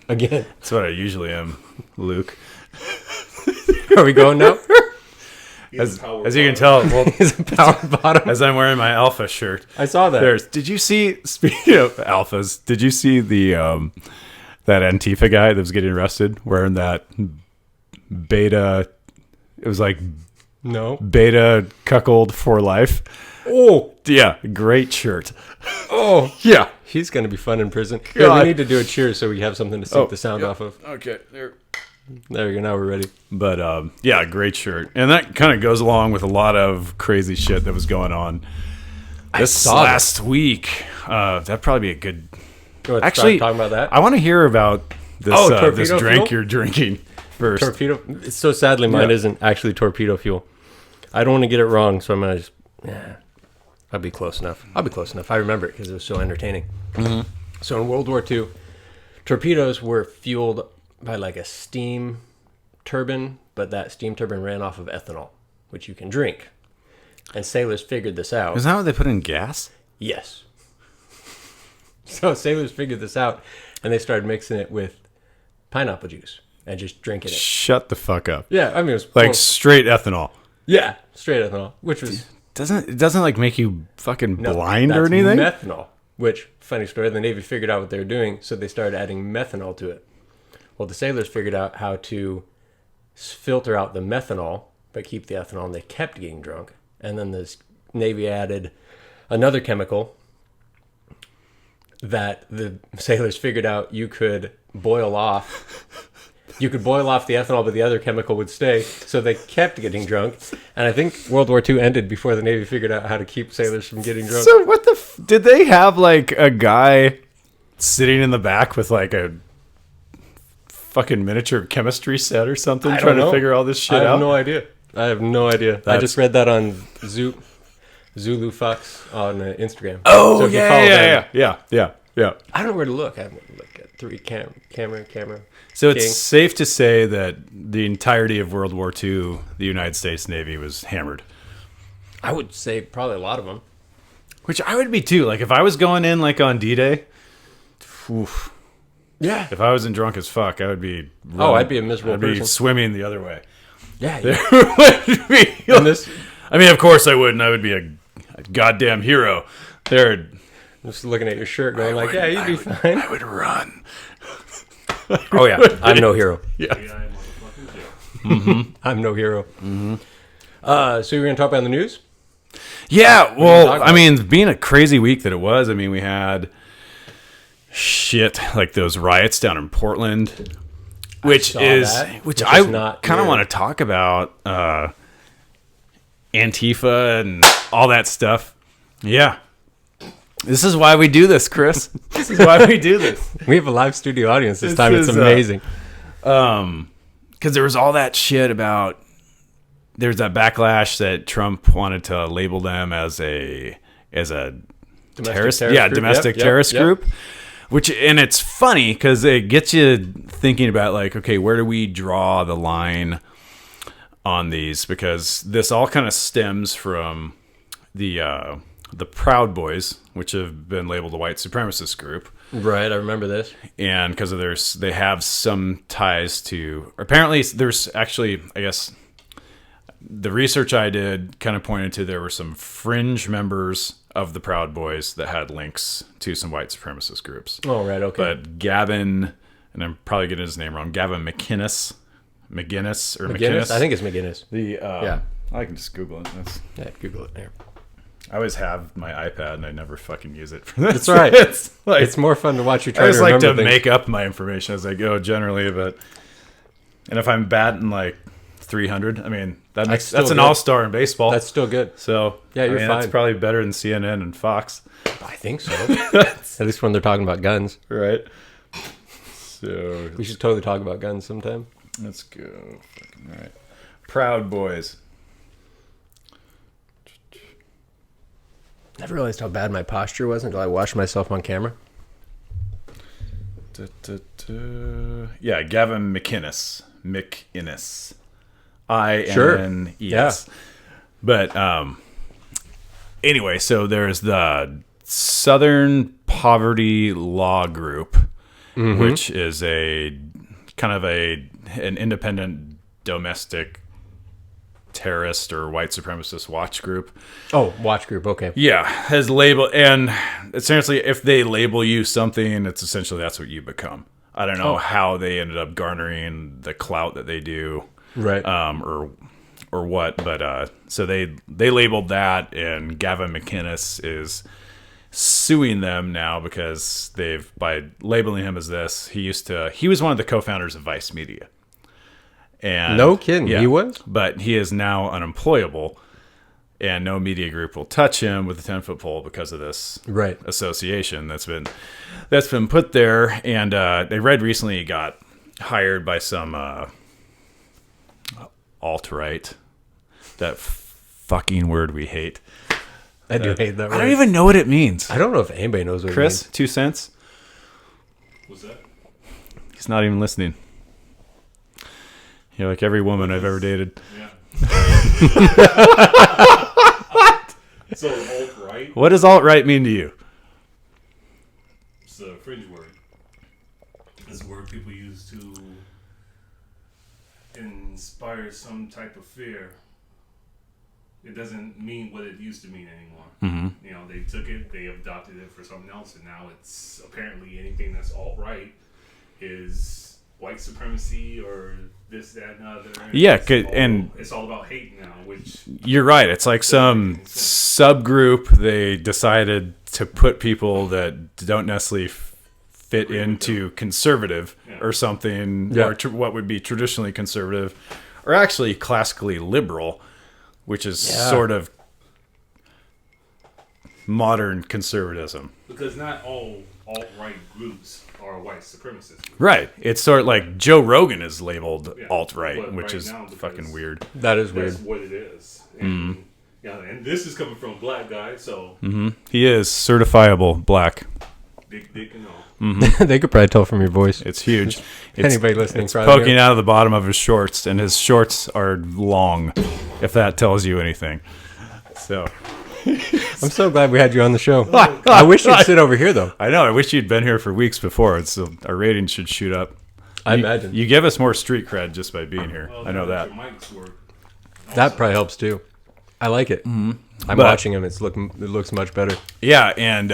Again. That's what I usually am, Luke. Are we going now? As you can tell, well, He's a power bottom. as I'm wearing my Alpha shirt. I saw that. Did you see, speaking of alphas, did you see the that Antifa guy that was getting arrested wearing that beta, it was like No. beta cuckold for life? Oh. Yeah, great shirt. Oh. Yeah. He's going to be fun in prison. Here, we need to do a cheers so we have something to sync the sound off of. Okay, there. There we go. Now we're ready. But yeah, great shirt. And that kind of goes along with a lot of crazy shit that was going on this last week. That'd probably be a good... Actually, talking about that? I want to hear about this, this drink you're drinking first. Torpedo. So sadly, mine isn't actually torpedo fuel. I don't want to get it wrong, so I'm going to just... Yeah, I'll be close enough. I remember it because it was so entertaining. Mm-hmm. So in World War II, torpedoes were fueled by like a steam turbine, but that steam turbine ran off of ethanol, which you can drink. And sailors figured this out. Is that what they put in gas? Yes. So sailors figured this out, and they started mixing it with pineapple juice and just drinking it. Shut the fuck up. Yeah, I mean, it was like straight ethanol. Yeah, straight ethanol, which was it doesn't like make you fucking blind or anything? Methanol, which, funny story, the Navy figured out what they were doing, so they started adding methanol to it. Well, the sailors figured out how to filter out the methanol, but keep the ethanol, and they kept getting drunk. And then the Navy added another chemical that the sailors figured out you could boil off. You could boil off the ethanol, but the other chemical would stay. So they kept getting drunk. And I think World War II ended before the Navy figured out how to keep sailors from getting drunk. So what the... did they have like a guy sitting in the back with like a fucking miniature chemistry set or something trying to figure all this shit out? I have no idea. I just read that on Zulu Fox on Instagram. Oh, so yeah. I don't know where to look. I haven't looked at camera. So it's safe to say that the entirety of World War II, the United States Navy was hammered. I would say probably a lot of them. Which I would be too. Like if I was going in like on D-Day, oof. Yeah. If I wasn't drunk as fuck, I would be... I'd be a miserable person. I'd be swimming the other way. Yeah. I mean, of course I would, and I would be a goddamn hero. They're just looking at your shirt going you'd be fine. I would run. Oh, yeah. I'm no hero. Yeah. Mm-hmm. I'm no hero. Mm-hmm. So you're going to talk about the news? Yeah, well, I mean, being a crazy week that it was, I mean, we had shit like those riots down in Portland, which I kind of want to talk about Antifa and all that stuff. Yeah. This is why we do this, Chris. This is why we do this. We have a live studio audience this time. It's amazing. Because there was all that shit about... There's that backlash that Trump wanted to label them as a terrorist group. Which, and it's funny because it gets you thinking about like, okay, where do we draw the line on these? Because this all kind of stems from the Proud Boys, which have been labeled a white supremacist group. Right, I remember this. And because of they have some ties to... Apparently, there's actually, I guess... The research I did kind of pointed to there were some fringe members of the Proud Boys that had links to some white supremacist groups. Oh, right, okay. But Gavin, and I'm probably getting his name wrong, Gavin McInnes. I think it's McGinnis. I can just Google it. Google it there. I always have my iPad and I never fucking use it for this. That's right. It's more fun to watch you try to remember I just like to things. make up my information as I go generally, and if I'm batting like 300, I mean, that's an all-star in baseball. That's still good. So, yeah, you're fine. That's probably better than CNN and Fox. I think so. At least when they're talking about guns. Right. So we should totally talk about guns sometime. Let's go. Fucking right. Proud Boys. Never realized how bad my posture was until I watched myself on camera. Yeah, Gavin McInnes. INNES. Yeah. But anyway, so there's the Southern Poverty Law Group, which is a kind of an independent domestic terrorist or white supremacist watch group. Oh, watch group. Okay. Yeah, has labeled, and essentially, if they label you something, it's essentially that's what you become. I don't know how they ended up garnering the clout that they do, right? Or what, but so they labeled that, and Gavin McInnes is suing them now because by labeling him as this, he was one of the co-founders of Vice Media. And no kidding, he was? But he is now unemployable, and no media group will touch him with a 10-foot pole because of this association that's been put there. And they read recently he got hired by some alt-right, that fucking word we hate. I do hate that word. I don't even know what it means. I don't know if anybody knows what Chris, it means. 2 cents? What's that? He's not even listening. You're like every woman I've ever dated. Yeah. So alt-right? What does alt-right mean to you? It's a fringe word. It's a word people use to inspire some type of fear. It doesn't mean what it used to mean anymore. Mm-hmm. You know, they took it, they adopted it for something else, and now it's apparently anything that's alt-right is white supremacy or this, that, and other. Yeah, it's all about hate now, which... You're right. It's like some subgroup. They decided to put people that don't necessarily fit into conservative or something, or what would be traditionally conservative, or actually classically liberal, which is sort of modern conservatism. Because not all alt-right groups are white supremacists. Right. It's sort of like Joe Rogan is labeled alt-right, which is fucking weird. That is weird. That's what it is. And, and this is coming from a black guy, so... He is certifiable black. Big dick and all. They could probably tell from your voice. It's huge. Anybody listening, it's poking out of the bottom of his shorts, and his shorts are long, if that tells you anything. So... I'm so glad we had you on the show. I wish you'd sit over here, though. I know. I wish you'd been here for weeks before. Our ratings should shoot up. I imagine. You give us more street cred just by being here. Well, I know that. your mics work. That probably helps, too. I like it. I'm watching him. It looks much better. Yeah, and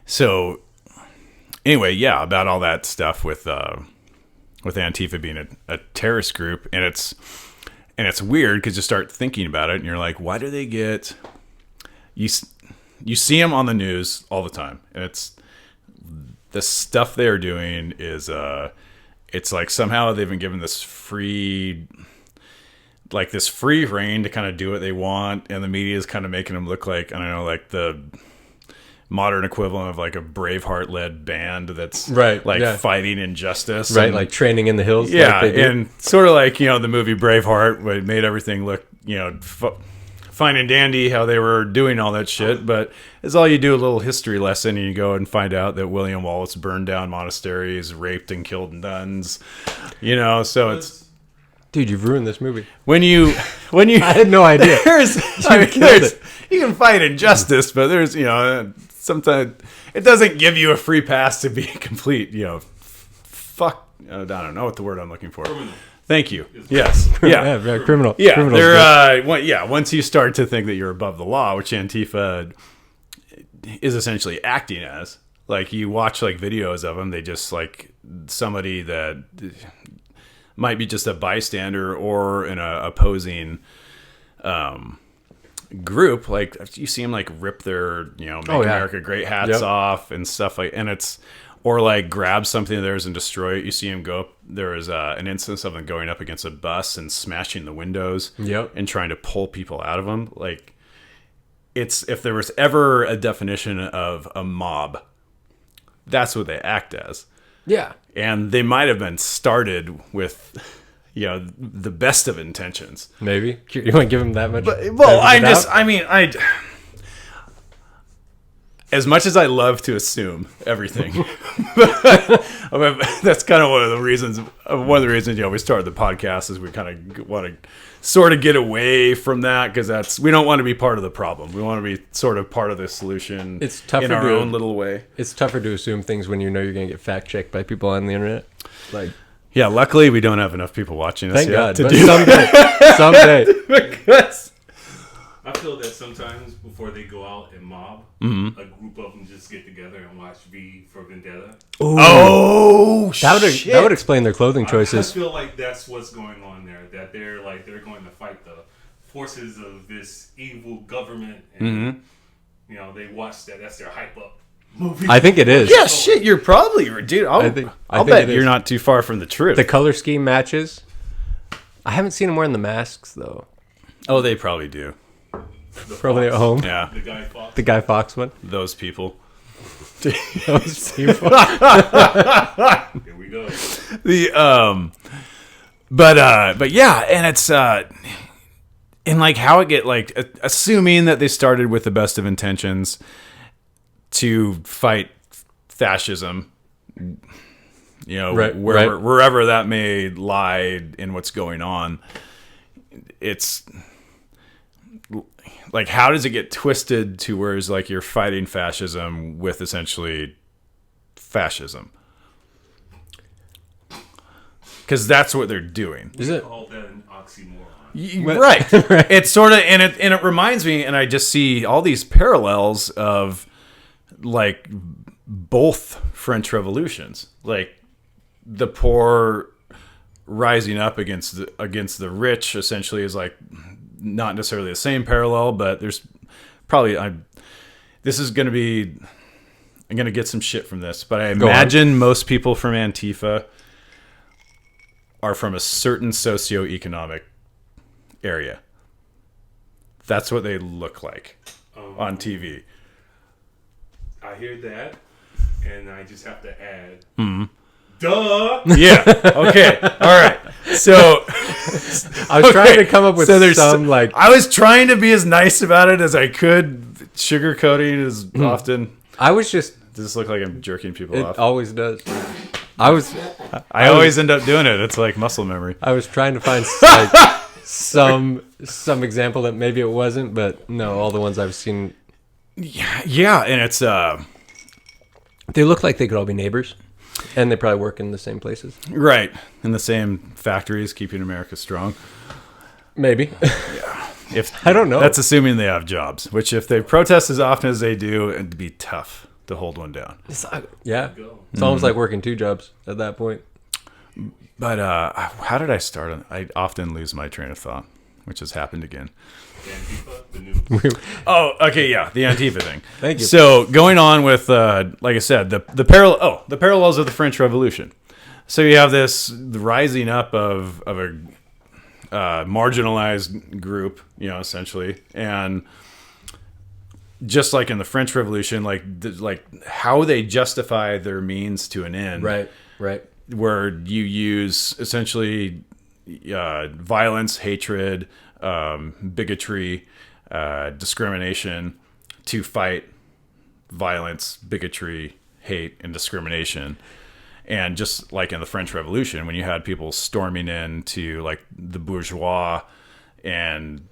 so anyway, about all that stuff with Antifa being a terrorist group, and it's weird because you start thinking about it, and you're like, why do they get... You see them on the news all the time, and it's the stuff they are doing is it's like somehow they've been given this free reign to kind of do what they want, and the media is kind of making them look like, I don't know, like the modern equivalent of like a Braveheart led band that's fighting injustice, right? And, like training in the hills, and sort of like the movie Braveheart, where it made everything look fine and dandy how they were doing all that shit, but it's all you do a little history lesson and you go and find out that William Wallace burned down monasteries, raped and killed nuns, so it's... Dude, you've ruined this movie. When you I had no idea. You can fight injustice, but there's, sometimes it doesn't give you a free pass to be complete, fuck, I don't know what the word I'm looking for. Criminal. Thank you. Yes. Yeah. Criminal. Yeah. Criminals, Once you start to think that you're above the law, which Antifa is essentially acting as, like you watch like videos of them, they just like somebody that might be just a bystander or an opposing group. Like you see them like rip their, Make America Great hats off and stuff and it's, or like grab something of theirs and destroy it. You see him go up. There was an instance of them going up against a bus and smashing the windows and trying to pull people out of them. Like, if there was ever a definition of a mob, that's what they act as. Yeah. And they might have been started with, the best of intentions. Maybe. You want to give them that much? as much as I love to assume everything, that's kind of one of the reasons. We started the podcast is we kind of want to sort of get away from that because we don't want to be part of the problem. We want to be sort of part of the solution. It's tougher in our own little way. It's tougher to assume things when you know you're going to get fact checked by people on the internet. Like, yeah, luckily we don't have enough people watching us. Thank yet God. to But do someday. because I feel that sometimes before they go out and mob, a group of them just get together and watch V for Vendetta. oh shit. That would explain their clothing choices. I feel like that's what's going on there. That they're going to fight the forces of this evil government, and they watch that. That's their hype up movie. I think it is. Yeah, shit, you're probably dude. I think bet it you're is. not too far from the truth. The color scheme matches. I haven't seen them wearing the masks though. Oh, they probably do. Probably at home. Yeah, The Guy Fawkes one. those people. Those people. Here we go. But yeah, and it's and like how it get like assuming that they started with the best of intentions to fight fascism, wherever that may lie in what's going on. It's like, how does it get twisted to where it's like you're fighting fascism with essentially fascism? Because that's what they're doing. Is it? Call that an oxymoron. Right. It's sort of, and it reminds me, and I just see all these parallels of like both French revolutions, like the poor rising up against the rich. Essentially, is like not necessarily the same parallel, but there's probably this is going to be. I'm going to get some shit from this, but I imagine most people from Antifa are from a certain socioeconomic area. That's what they look like on TV. I hear that, and I just have to add, duh! Yeah, okay, all right. So, I was trying to come up with some, like... I was trying to be as nice about it as I could. Sugarcoating is often... I was just... Does this look like I'm jerking people It off? always does. I always end up doing it. It's like muscle memory. I was trying to find like, some example that maybe it wasn't, but no, all the ones I've seen... Yeah, and it's... They look like they could all be neighbors, and they probably work in the same places. Right, in the same factories, keeping America strong. Maybe. If I don't know. That's assuming they have jobs, which if they protest as often as they do, it'd be tough to hold one down. It's almost like working two jobs at that point. But how did I start on? I often lose my train of thought, which has happened again. Antifa, the news. Oh, okay, yeah, the Antifa thing. Thank you. So going on with, like I said, the parallels of the French Revolution. So you have the rising up of a marginalized group, essentially, and just like in the French Revolution, like how they justify their means to an end, Right. where you use essentially violence, hatred, bigotry, discrimination to fight violence, bigotry, hate, and discrimination. And just like in the French Revolution, when you had people storming into like the bourgeois and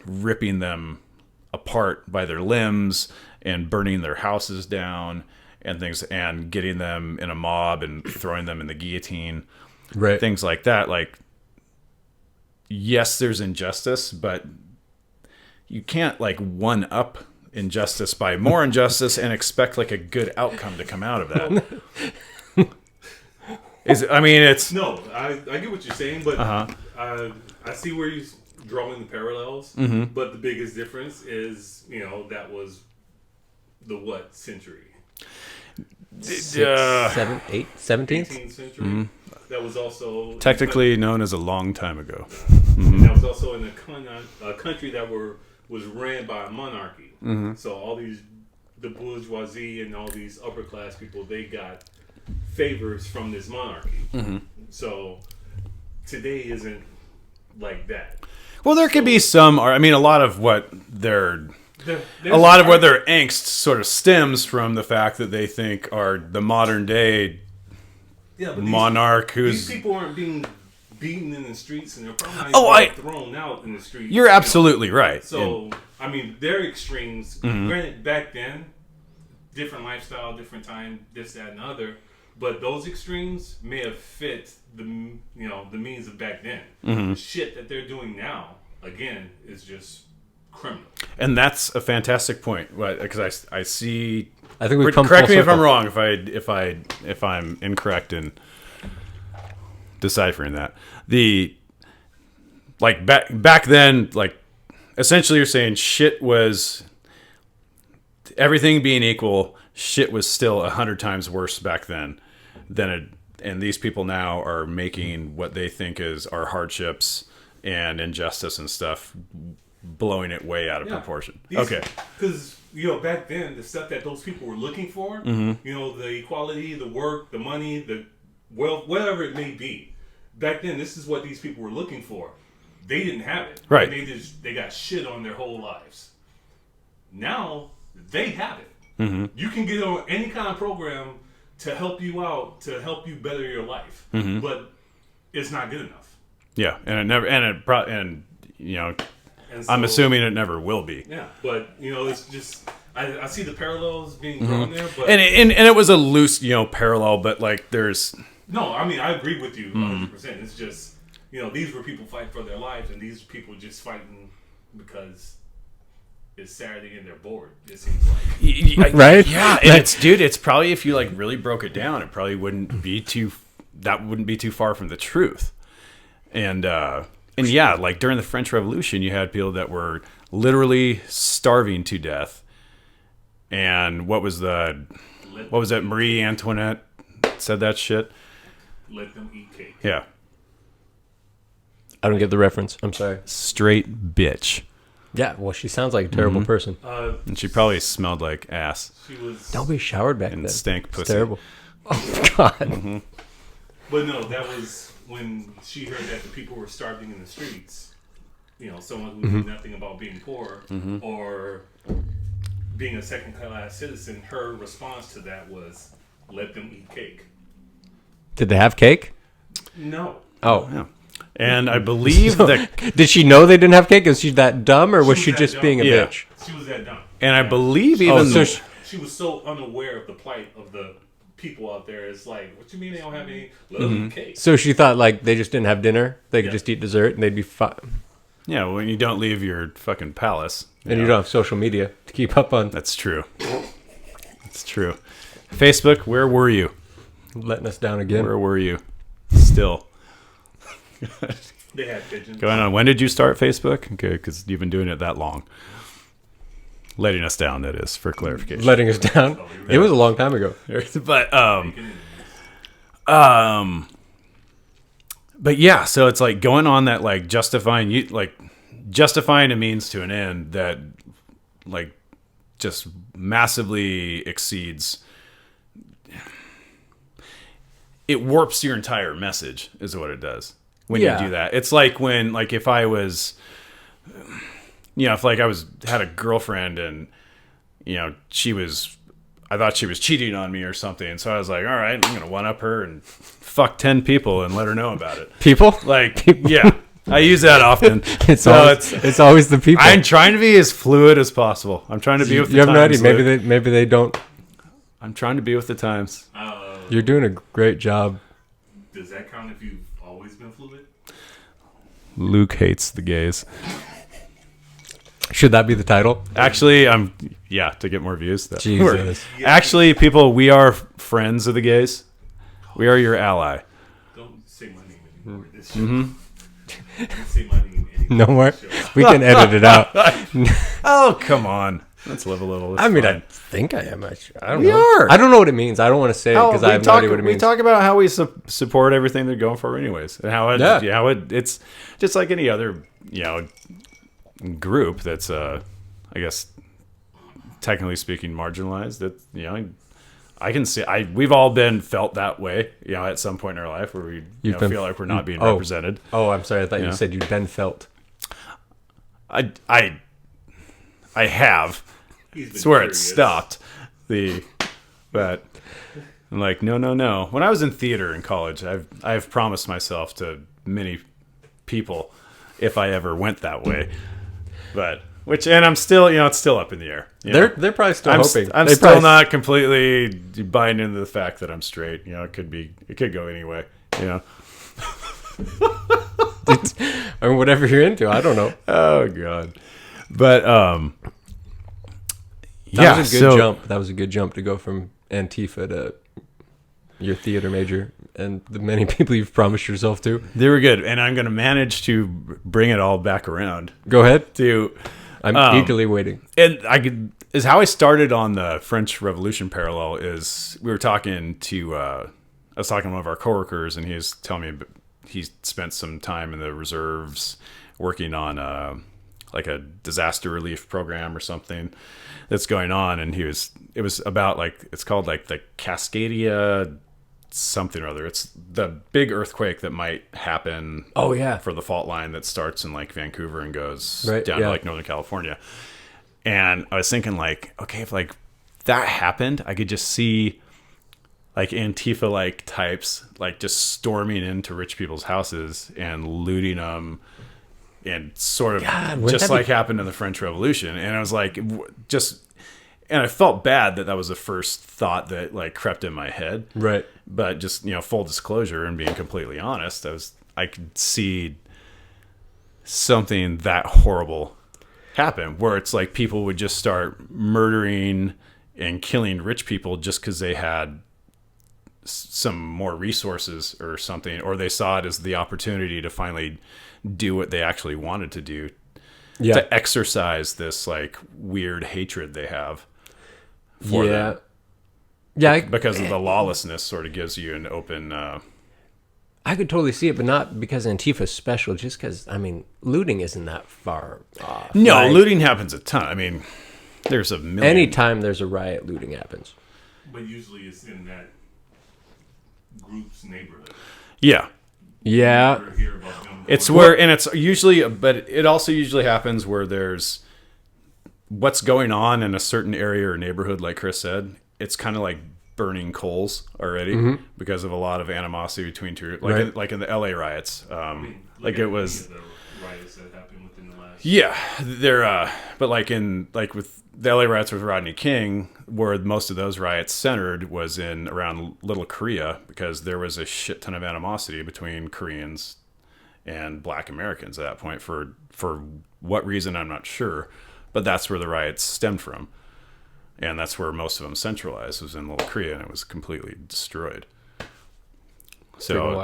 ripping them apart by their limbs and burning their houses down and things, and getting them in a mob and throwing them in the guillotine, Right. things like that. Like, yes, there's injustice, but you can't like one up injustice by more injustice and expect like a good outcome to come out of that. It's No, I get what you're saying, but I see where you're drawing the parallels. But the biggest difference is, that was the what century? 17th? 18th century. That was also technically known as a long time ago. And that was also in a country that was ran by a monarchy. So all the bourgeoisie and all these upper class people, they got favors from this monarchy. So today isn't like that. Well, there could be some. A lot of what they're a lot of where their angst sort of stems from the fact that they think are the modern day monarch these people aren't being beaten in the streets, and they're probably not thrown out in the streets. You're absolutely right. So, I mean, their extremes, granted, back then, different lifestyle, different time, this, that, and other, but those extremes may have fit the means of back then. The shit that they're doing now, again, is just criminal. And that's a fantastic point, because I see. I think we've come correct me full if I'm circle. wrong. If I'm incorrect in deciphering that. Back then, like, essentially you're saying shit was, everything being equal, shit was still 100 times worse back then and these people now are making what they think are hardships and injustice and stuff, blowing it way out of proportion. Because, back then, the stuff that those people were looking for, the equality, the work, the money, the wealth, whatever it may be, back then, this is what these people were looking for. They didn't have it. Right. They got shit on their whole lives. Now, they have it. You can get on any kind of program to help you out, to help you better your life. But it's not good enough. Yeah, I'm assuming it never will be. Yeah, but it's just I see the parallels being drawn there, but and it was a loose parallel, but like there's no. I mean, I agree with you 100%. It's just these were people fighting for their lives, and these people just fighting because it's Saturday and they're bored. It seems like right? Yeah, and it's probably, if you like really broke it down, it probably wouldn't be too far from the truth. And yeah, like during the French Revolution, you had people that were literally starving to death. And what was that? Marie Antoinette said that shit. Let them eat cake. Yeah. I don't get the reference. I'm sorry. Straight bitch. Yeah, well, she sounds like a terrible person. And she probably smelled like ass. Nobody showered back then. And stank pussy. It's terrible. Oh, God. But no, that was when she heard that the people were starving in the streets. Someone who knew nothing about being poor or being a second-class citizen, her response to that was, let them eat cake. Did they have cake? No. Oh. Yeah. And I believe that... Did she know they didn't have cake? Is she that dumb, or was she just being a bitch? She was that dumb. And I believe even... she was so unaware of the plight of the people out there. It's like, what you mean they don't have any? Let them eat cake. So she thought, like, they just didn't have dinner? They could just eat dessert, and they'd be fine. Yeah, when you don't leave your fucking palace. And you don't have social media to keep up on. That's true. That's true. Facebook, where were you? Letting us down again. Where were you? Still. They had pigeons. Going on. When did you start Facebook? Okay, because you've been doing it that long. Letting us down, that is, for clarification. Letting us down? It was a long time ago. But yeah, so it's like going on that, like, justifying a means to an end that, like, just massively exceeds. It warps your entire message, is what it does when you do that. It's like when, like, if I was, if like I had a girlfriend and, I thought she was cheating on me or something. So I was like, all right, I'm going to one-up her and fuck 10 people and let her know about it. People? Like, yeah. I use that often. It's always the people. I'm trying to be as fluid as possible. I'm trying to be with the times. You have no idea. Maybe they don't. I'm trying to be with the times. You're doing a great job. Does that count if you've always been fluid? Luke hates the gays. Should that be the title? Actually, to get more views. Jesus. Actually, people, we are friends of the gays. We are your ally. Don't say my name anymore. This show. Don't say my name anymore. No more? We can edit it out. Oh, come on. Let's live a little. It's fine. I think I am. I don't know. We are. I don't know what it means. I don't want to say it because I have no idea what it means. We talk about how we support everything they're going for anyways. And how it's just like any other, group that's, I guess, technically speaking, marginalized. That, I can see, we've all felt that way, at some point in our life where we feel like we're not being represented. Oh, I'm sorry. I thought you said you'd been felt. I have. It's where it stopped. But I'm like, no. When I was in theater in college, I've promised myself to many people if I ever went that way. But I'm still, it's still up in the air. They're probably still hoping. I'm still not completely buying into the fact that I'm straight. It could go anyway. Or whatever you're into. I don't know. Oh God. But that was a good jump. That was a good jump to go from Antifa to your theater major and the many people you've promised yourself to. They were good, and I'm going to manage to bring it all back around. Go ahead. I'm eagerly waiting. And is how I started on the French Revolution parallel. Is we were talking to I was talking to one of our coworkers, and he was telling me he spent some time in the reserves working on like a disaster relief program or something that's going on, and it was about it's called like the Cascadia something or other. It's the big earthquake that might happen for the fault line that starts in like Vancouver and goes down to like Northern California. And I was thinking okay, if that happened, I could just see like Antifa like types just storming into rich people's houses and looting them, and sort of happened in the French Revolution. And I was like, and I felt bad that was the first thought that crept in my head. Right. But just, full disclosure and being completely honest, I could see something that horrible happen, where it's like people would just start murdering and killing rich people just because they had some more resources or something, or they saw it as the opportunity to finally do what they actually wanted to do, to exercise this weird hatred they have for them. Because of the lawlessness sort of gives you an open I could totally see it, but not because Antifa's special, just because looting isn't that far off. No, looting happens a ton. There's a million. Anytime there's a riot, looting happens. But usually it's in that group's neighborhood. Yeah. It's where, and it's usually, but it also usually happens where there's what's going on in a certain area or neighborhood, like Chris said. It's kind of like burning coals already because of a lot of animosity between two, like in the LA riots. It was the riots that happened within the last. Yeah, they're but with the LA riots with Rodney King, where most of those riots centered was in around Little Korea, because there was a shit ton of animosity between Koreans and Black Americans at that point. For what reason, I'm not sure, but that's where the riots stemmed from. And that's where most of them centralized, was in Little Korea, and it was completely destroyed. So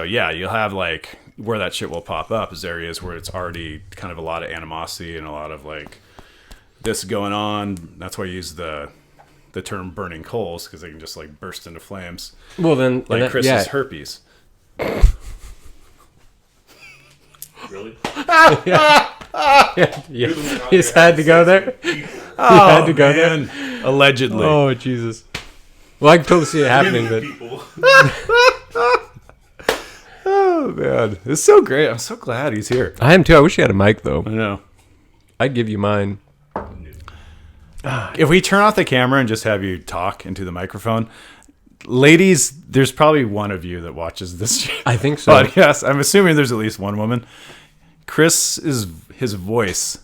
you'll have where that shit will pop up is areas where it's already kind of a lot of animosity and a lot of this going on. That's why I use the term burning coals, because they can just burst into flames. Well, then Chris's herpes. Really? You just had to go there. Oh, had to go there. Allegedly. Oh, Jesus. Well, I can totally see it happening, but oh man, it's so great. I'm so glad he's here. I am too. I wish you had a mic though. I know. I'd give you mine. If we turn off the camera and just have you talk into the microphone, ladies, there's probably one of you that watches this. I think so. But yes, I'm assuming there's at least one woman. Chris is his voice.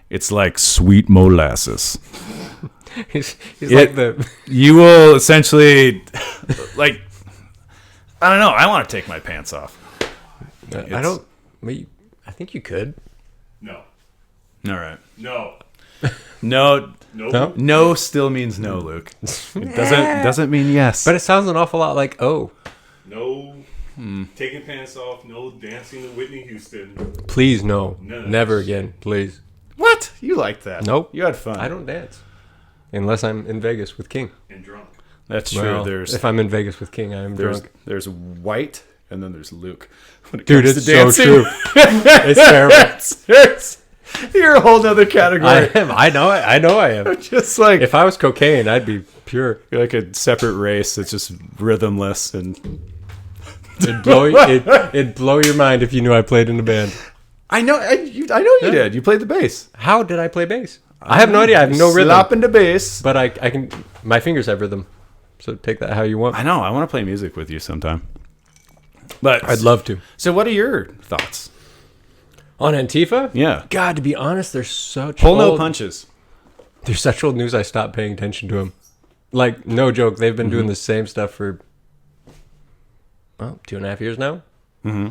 It's like sweet molasses. he's like the. You will essentially, I don't know. I want to take my pants off. I don't. I think you could. No. All right. No. No. Nope. No still means no, Luke. It doesn't mean yes. But it sounds an awful lot like oh. No. Taking pants off. No dancing to Whitney Houston. Please no. Never again. Please. What? You liked that? Nope. You had fun. I don't dance unless I'm in Vegas with King. And drunk. That's true. Well, if I'm in Vegas with King, I am drunk. There's White, and then there's Luke. Dude, it's so true. It's terrible. You're a whole other category. I am. I know I am. Just if I was cocaine, I'd be pure. You're like a separate race that's just rhythmless, and it'd blow your mind if you knew I played in a band. I know you did. You played the bass. How did I play bass? I have no idea. I have no rhythm. Slapping the bass. But I can. My fingers have rhythm. So take that how you want. I know. I want to play music with you sometime. But I'd love to. So what are your thoughts On Antifa? Yeah. God, to be honest, they're such Pull no punches. They're such old news. I stopped paying attention to them. Like, no joke. They've been doing the same stuff for 2.5 years now. Mm-hmm.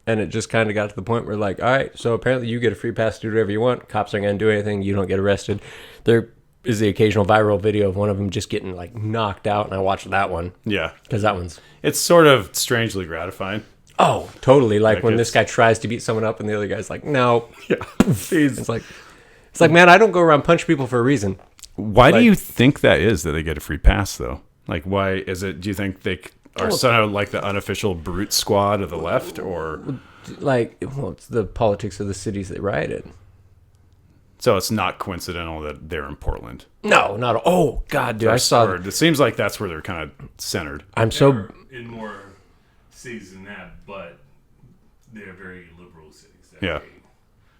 And it just kind of got to the point where, like, all right, so apparently you get a free pass to do whatever you want. Cops aren't going to do anything. You don't get arrested. There is the occasional viral video of one of them just getting, like, knocked out, and I watched that one. Yeah. Because that one's... It's sort of strangely gratifying. Oh, totally. Like when it's- this guy tries to beat someone up, and the other guy's like, no. Yeah. It's like, man, I don't go around punching people for a reason. Why do you think that is, that they get a free pass, though? Like, why is it... Do you think they... Are sort of like the unofficial brute squad of the left, or it's the politics of the cities they riot in. So it's not coincidental that they're in Portland. No, not. Oh God, dude, I saw. It seems like that's where they're kind of centered. They're in more cities than that, but they're very liberal cities. Yeah.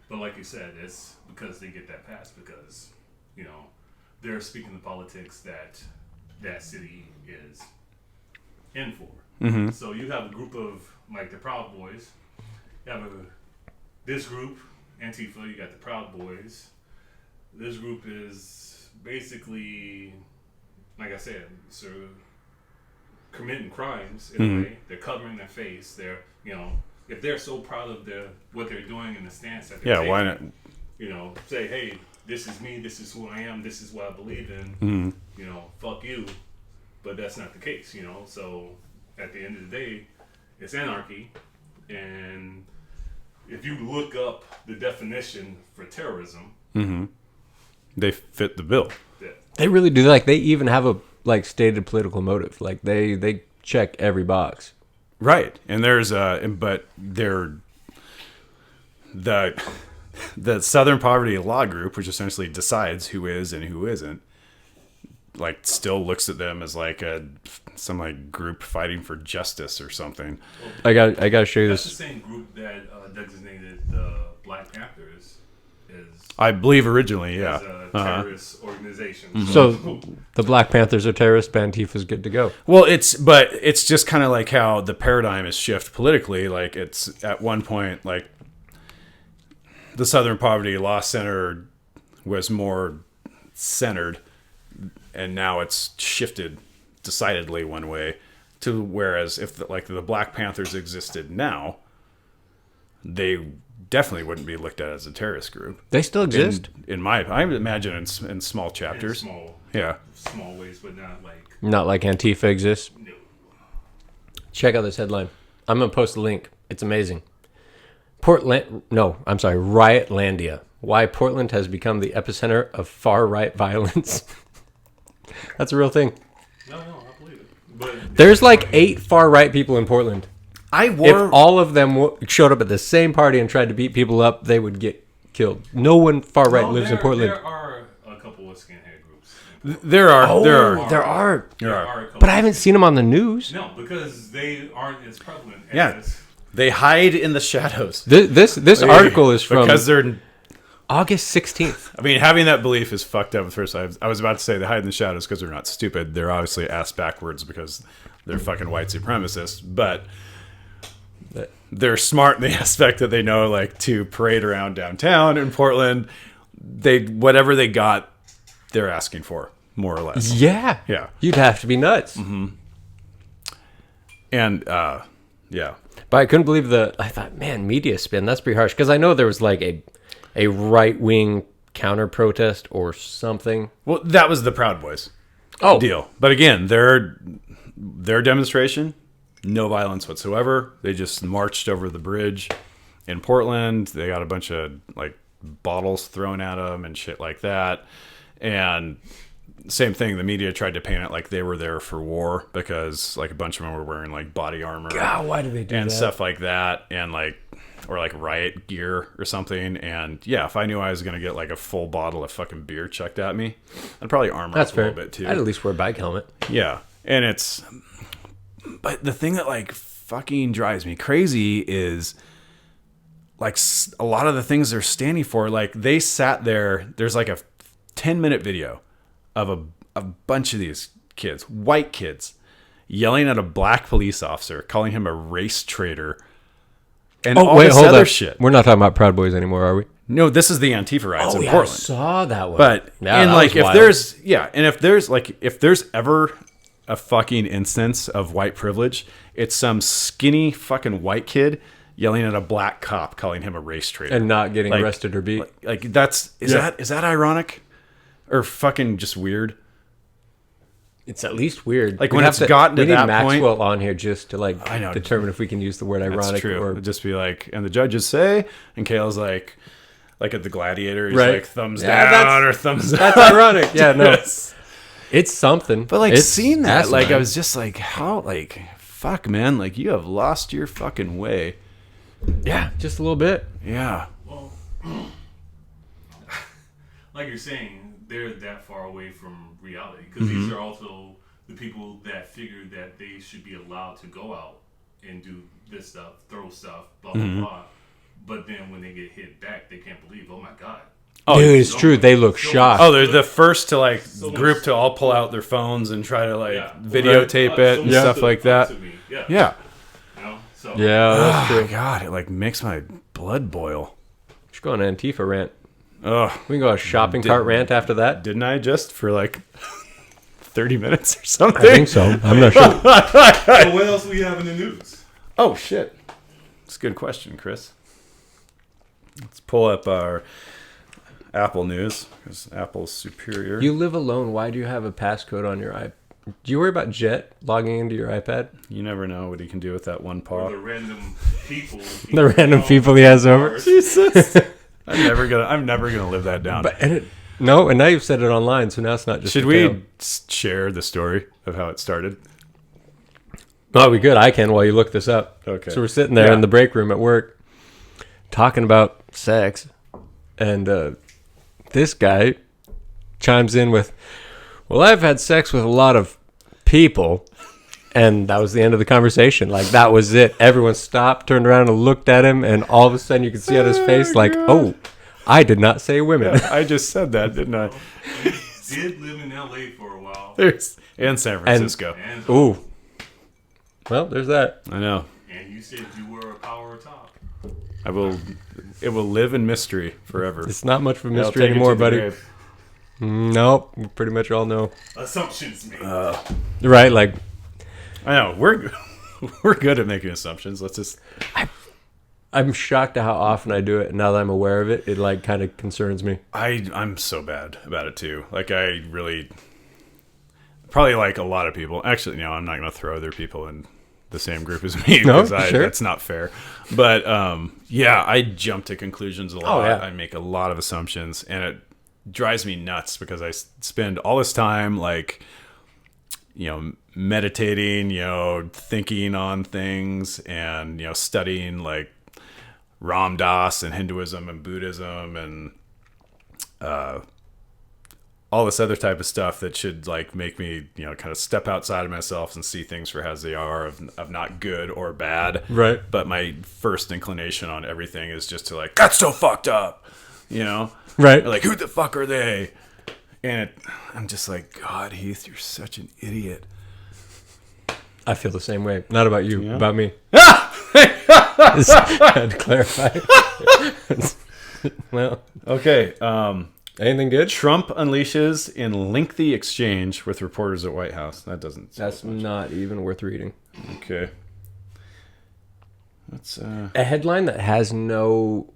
But like you said, it's because they get that pass because they're speaking the politics that city is in for. Mm-hmm. So you have a group of like the Proud Boys. You have this group, Antifa. You got the Proud Boys. This group is basically, like I said, sort of committing crimes in a way. They're covering their face. They're if they're so proud of what they're doing and the stance that they're taking, why not? Say, hey, this is me. This is who I am. This is what I believe in. Mm-hmm. Fuck you. But that's not the case, So at the end of the day, it's anarchy. And if you look up the definition for terrorism, they fit the bill. They really do. Like they even have a stated political motive. Like they check every box. Right. And there's but they're the Southern Poverty Law Group, which essentially decides who is and who isn't, still looks at them as some group fighting for justice or something. I gotta show you that's this. The same group that designated the Black Panthers as I believe originally, as a terrorist organization. Mm-hmm. So the Black Panthers are terrorists, but Antifa's good to go. Well, it's just kind of like how the paradigm is shift politically. Like it's at one point the Southern Poverty Law Center was more centered. And now it's shifted decidedly one way to whereas if the Black Panthers existed now, they definitely wouldn't be looked at as a terrorist group. They still exist. I imagine in small chapters. Small ways, but not like Antifa exists. No. Check out this headline. I'm gonna post a link. It's amazing. Riotlandia. Why Portland has become the epicenter of far-right violence. That's a real thing. No, I believe it. But there's 8 far-right people in Portland. If all of them showed up at the same party and tried to beat people up, they would get killed. No one far-right lives in Portland. There are a couple of skinhead groups. There are. There are. But I haven't seen them on the news. No, because they aren't as prevalent as... They hide in the shadows. This article is from... Because they're... August 16th. I mean, having that belief is fucked up at first. I was about to say they hide in the shadows because they're not stupid. They're obviously ass backwards because they're fucking white supremacists. But they're smart in the aspect that they know, to parade around downtown in Portland. Whatever they got, they're asking for, more or less. Yeah. Yeah. You'd have to be nuts. Mm-hmm. And, yeah. But I couldn't believe I thought, man, media spin, that's pretty harsh. Because I know there was a right-wing counter-protest or something. Well, that was the Proud Boys deal. But again, their demonstration, no violence whatsoever. They just marched over the bridge in Portland. They got a bunch of bottles thrown at them and shit like that. And same thing, the media tried to paint it like they were there for war because a bunch of them were wearing body armor. God, why do they do and that? Stuff like that, and or riot gear or something. And yeah, if I knew I was going to get a full bottle of fucking beer chucked at me, I'd probably armor up a little bit too. I'd at least wear a bike helmet. Yeah. And but the thing that fucking drives me crazy is like a lot of the things they're standing for, like they sat there. There's like a 10-minute video of a bunch of these kids, white kids, yelling at a black police officer, calling him a race traitor, and all this other shit. We're not talking about Proud Boys anymore, are we? No, this is the Antifa riots in Portland. I saw that one. But yeah, and like if there's ever a fucking instance of white privilege, it's some skinny fucking white kid yelling at a black cop, calling him a race traitor, and not getting arrested or beat. Like that's is that ironic or fucking just weird? It's at least weird. Like when it's gotten to that point. We need Maxwell on here just to determine if we can use the word ironic. That's true. Or just be like, and the judges say, and Kale's like at the Gladiator, he's like thumbs down or thumbs up. That's ironic. Yeah, no. Yes. It's something. But like seeing that, like I was just like, how, like, fuck, man, like you have lost your fucking way. Yeah, just a little bit. Yeah. Well, like you're saying, they're that far away from reality because these are also the people that figure that they should be allowed to go out and do this stuff, throw stuff, blah blah blah. But then when they get hit back, they can't believe, oh my god. Oh, dude, it's true. They look shocked. Oh, they're the first to like group to all pull out their phones and try to videotape it and stuff like that. Yeah. You know? So, that's true. God, it like makes my blood boil. We should go on an Antifa rant. Oh, we can go on a shopping cart rant after that. Didn't I just for like 30 minutes or something? I think so. I'm not sure. So what else do we have in the news? Oh shit, that's a good question, Chris. Let's pull up our Apple news because Apple's superior. You live alone. Why do you have a passcode on your iPad? Do you worry about Jet logging into your iPad? You never know what he can do with that one paw. Or the random people. The random people he has over. Jesus. I'm never gonna live that down. And now you've said it online, so now it's not just. Should we share the story of how it started? Oh, we could. I can while you look this up. Okay. So we're sitting there in the break room at work, talking about sex, and this guy chimes in with, "Well, I've had sex with a lot of people," and that was the end of the conversation. Like that was it. Everyone stopped, turned around, and looked at him, and all of a sudden you could see on his face, like, "Oh, I did not say women." Yeah, I just said that, didn't I? He did live in L.A. for a while. And San Francisco. Ooh. Well, there's that. I know. And you said you were a power top. It will live in mystery forever. It's not much of a mystery anymore, buddy. Nope. We pretty much all know. Assumptions made. Right, like. I know. We're good at making assumptions. Let's just. I'm shocked at how often I do it. And now that I'm aware of it, it like kind of concerns me. I'm so bad about it too. Like I really. Probably like a lot of people. Actually, no, I'm not going to throw other people in the same group as me because that's not fair. But I jump to conclusions a lot. Oh, yeah. I make a lot of assumptions, and it drives me nuts because I spend all this time like, meditating, thinking on things, and studying like Ram Dass and Hinduism and Buddhism and all this other type of stuff that should like make me, kind of step outside of myself and see things for as they are of not good or bad. Right. But my first inclination on everything is just to like, that's so fucked up, Right. Or like, who the fuck are they? And I'm just like, God, Heath, you're such an idiot. I feel the same way. Not about you, about me. I had to clarify. Well, okay. Anything good? Trump unleashes in lengthy exchange with reporters at White House. That's not even worth reading. Okay. That's a headline that has no,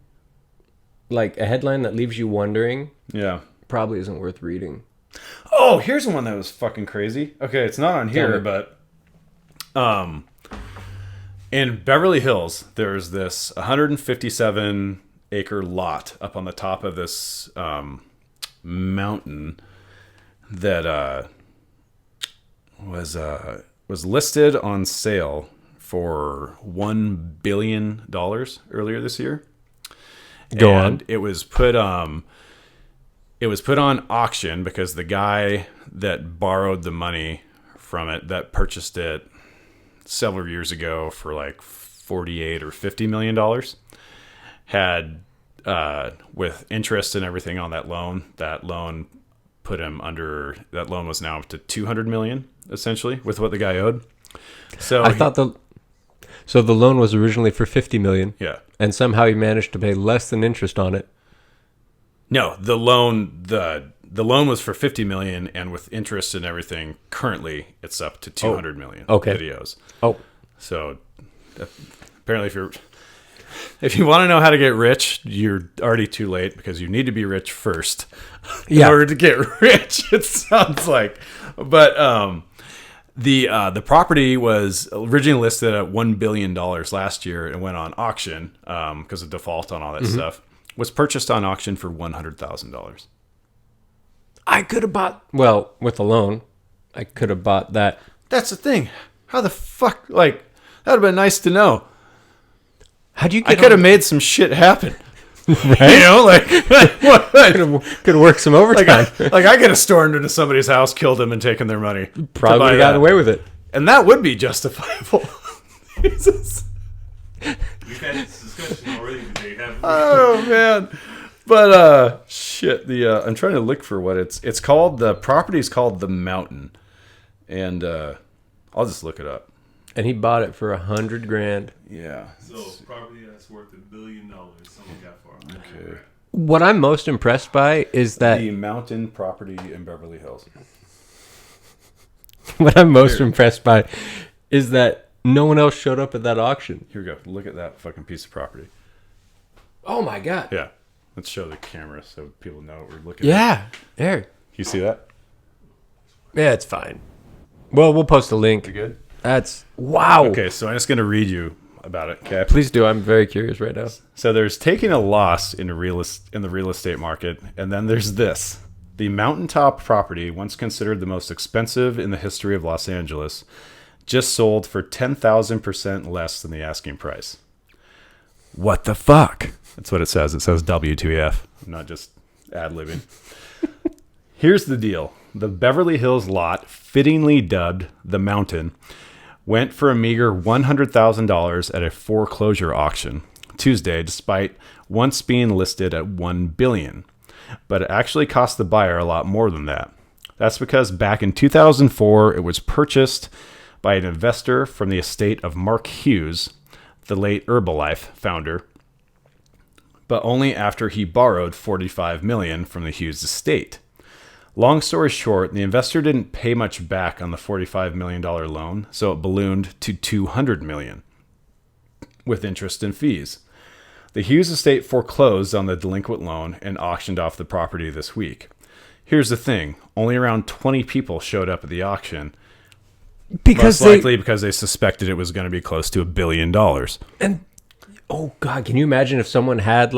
like a headline that leaves you wondering. Yeah. Probably isn't worth reading. Oh, here's one that was fucking crazy. Okay, it's not on here, but in Beverly Hills, there's this 157 acre lot up on the top of this mountain that was listed on sale for $1 billion earlier this year. Go on. It was put on auction because the guy that borrowed the money from it, that purchased it several years ago for like $48 or $50 million, had with interest and everything on that loan put him under. That loan was now up to $200 million essentially with what the guy owed. So I thought so the loan was originally for $50 million. Yeah, and somehow he managed to pay less than interest on it. No, the loan was for $50 million, and with interest and everything, currently it's up to $200 million. Okay. Videos. Oh, So apparently, if you want to know how to get rich, you're already too late because you need to be rich first in order to get rich. It sounds like, but the property was originally listed at $1 billion last year and went on auction because of default on all that stuff. Was purchased on auction for $100,000. I could have bought with the loan. I could have bought that. That's the thing. How the fuck? Like that would have been nice to know. How'd you? I could have made some shit happen. Right? You know, like what? Could have worked some overtime. Like I could have stormed into somebody's house, killed them, and taken their money. Probably would have gotten away with it. And that would be justifiable. Jesus. We've had this discussion already today, haven't we? Oh man. But shit, I'm trying to look for what it's called. The property is called The Mountain. And I'll just look it up. And he bought it for $100,000. Yeah. So property that's worth $1 billion, someone got for $100,000. Okay. What I'm most impressed by is that The Mountain property in Beverly Hills. what I'm most impressed by is that no one else showed up at that auction. Here we go. Look at that fucking piece of property. Oh my god. Yeah. Let's show the camera so people know what we're looking at. Yeah. There. You see that? Yeah, it's fine. Well, we'll post a link. You good? That's wow. Okay, so I'm just going to read you about it. Okay. Please do. I'm very curious right now. So there's taking a loss in the real estate market, and then there's this. The mountaintop property, once considered the most expensive in the history of Los Angeles, just sold for 10,000% less than the asking price. What the fuck? That's what it says. It says WTF. I'm not just ad-libbing. Here's the deal. The Beverly Hills lot, fittingly dubbed The Mountain, went for a meager $100,000 at a foreclosure auction Tuesday, despite once being listed at $1 billion. But it actually cost the buyer a lot more than that. That's because back in 2004, it was purchased by an investor from the estate of Mark Hughes, the late Herbalife founder, but only after he borrowed $45 million from the Hughes estate. Long story short, the investor didn't pay much back on the $45 million loan, so it ballooned to $200 million with interest and fees. The Hughes estate foreclosed on the delinquent loan and auctioned off the property this week. Here's the thing, only around 20 people showed up at the auction, most likely because they suspected it was going to be close to $1 billion. And oh god, can you imagine if someone had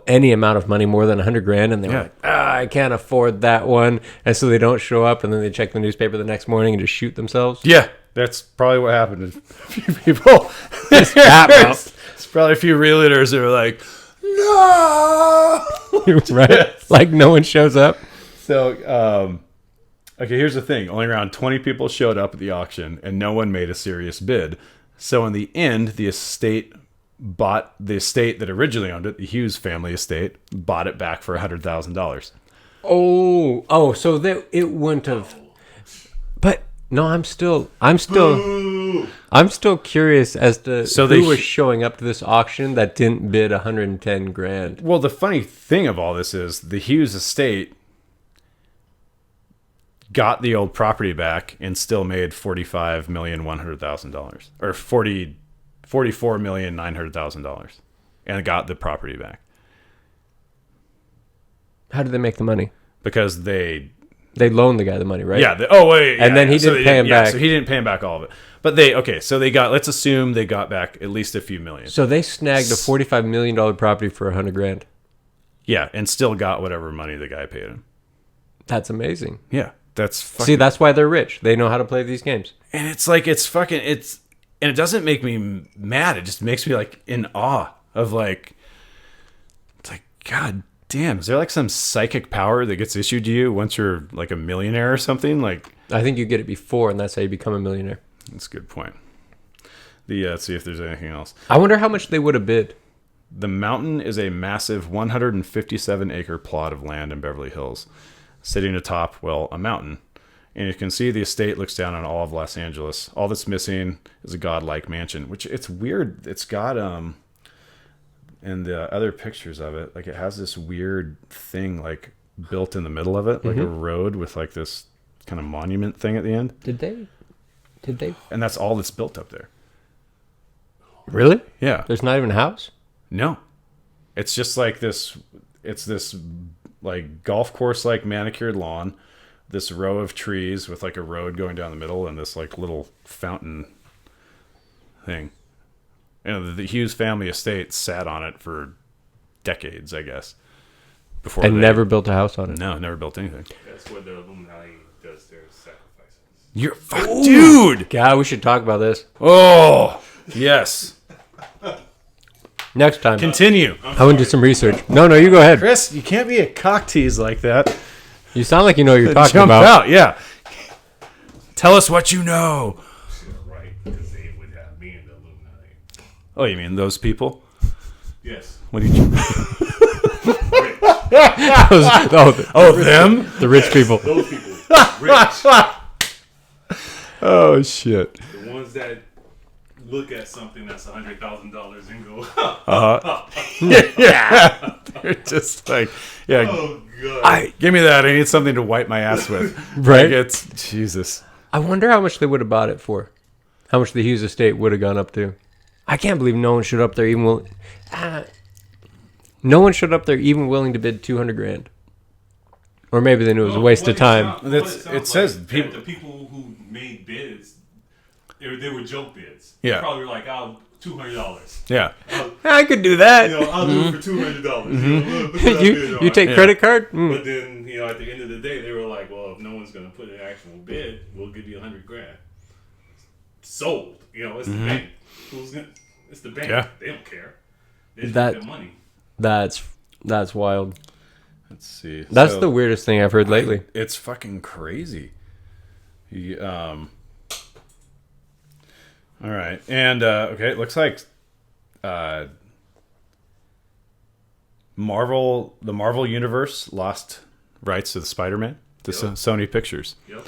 any amount of money more than $100,000 and they're like, I can't afford that one, and so they don't show up, and then they check the newspaper the next morning and just shoot themselves. Yeah, that's probably what happened to a few people. It's probably a few realtors that were like, no, right? Like no one shows up. So, okay, here's the thing. Only around 20 people showed up at the auction, and no one made a serious bid. So in the end, the estate that originally owned it, the Hughes family estate, bought it back for $100,000. So it wouldn't have. But no, I'm still curious as to who was showing up to this auction that didn't bid $110,000. Well, the funny thing of all this is the Hughes estate got the old property back and still made $45,100,000 or $44,900,000 and got the property back. How did they make the money? Because they loaned the guy the money, right? Yeah. Then he didn't pay him back. So he didn't pay him back all of it. But let's assume they got back at least a few million. So they snagged a $45 million property for $100,000. Yeah, and still got whatever money the guy paid him. That's amazing. Yeah, that's fucking... See, that's why they're rich. They know how to play these games. And and it doesn't make me mad. It just makes me in awe of it's God damn, is there some psychic power that gets issued to you once you're a millionaire or something? I think you get it before, and that's how you become a millionaire. That's a good point. Let's see if there's anything else. I wonder how much they would have bid. The mountain is a massive 157-acre plot of land in Beverly Hills, sitting atop, a mountain. And you can see the estate looks down on all of Los Angeles. All that's missing is a godlike mansion, which it's weird. It's got, and the other pictures of it, like it has this weird thing like built in the middle of it, like a road with like this kind of monument thing at the end. Did they? And that's all that's built up there. Really? Yeah. There's not even a house? No. It's just like this, it's this like golf course like manicured lawn, this row of trees with like a road going down the middle and this like little fountain thing. The Hughes family estate sat on it for decades, I guess. Before And never built a house on it. No, never built anything. That's where the Illuminati does their sacrifices. You're dude. God, we should talk about this Oh, yes. next time. Continue. I went to do some research. No, you go ahead. Chris, you can't be a cock tease like that. You sound like you know what you're talking Jump about. out, yeah. Tell us what you know. Right, because they would have me in the Illuminati. Oh, you mean those people? Yes. What do you? Them? The rich people. Those people. Rich. Oh shit. The ones that look at something that's $100,000 and go, Yeah. They're just like, yeah. oh, God. Give me that. I need something to wipe my ass with. Right? Like it's Jesus. I wonder how much they would have bought it for. How much the Hughes estate would have gone up to. I can't believe no one showed up there even no one showed up there even willing to bid $200,000. Or maybe they knew it was a waste of time. It says like people- the people who made bids, they were joke bids. Yeah. They probably were like, $200. Yeah. I could do that. I'll do it for $200. You take credit card? But then, at the end of the day, they were like, well, if no one's going to put an actual bid, we'll give you $100,000. Sold. It's the bank. It's the bank. Yeah. They don't care. They just That- want their money. That's wild. Let's see. That's the weirdest thing I've heard lately. It's fucking crazy. All right. And okay, it looks like the Marvel Universe lost rights to the Spider-Man to Sony Pictures. Yep.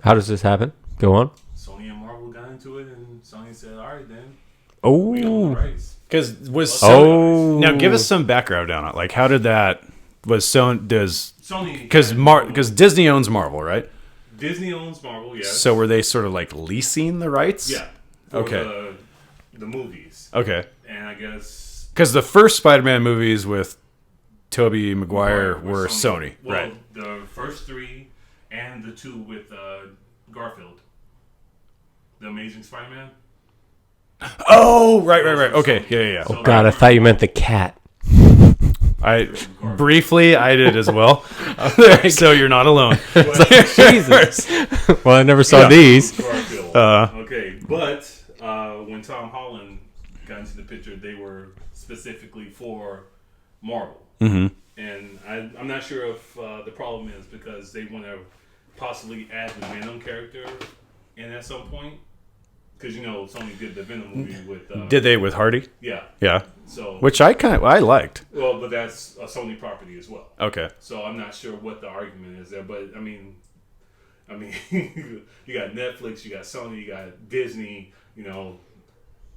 How does this happen? Go on. Sony and Marvel got into it, and Sony said, all right, then. Oh. We own the rights. Because now give us some background on it. Like, how did that Sony because Disney owns Marvel, right? Disney owns Marvel, yes. So were they sort of like leasing the rights? Yeah. Okay. The movies. Okay. And I guess because the first Spider-Man movies with Tobey Maguire were Sony, well, right? The first three and the two with Garfield, the Amazing Spider-Man. Oh, right. Okay, yeah. So God, I thought you meant the cat. I did as well. So you're not alone. Jesus. Well, I never saw these. Garfield. Okay, but when Tom Holland got into the picture, they were specifically for Marvel. Mm-hmm. And I'm not sure if the problem is because they want to possibly add the Venom character in at some point. Because Sony did the Venom movie with. Did they with Hardy? Yeah. Yeah. So. Which I liked. Well, but that's a Sony property as well. Okay. So I'm not sure what the argument is there, but I mean, you got Netflix, you got Sony, you got Disney.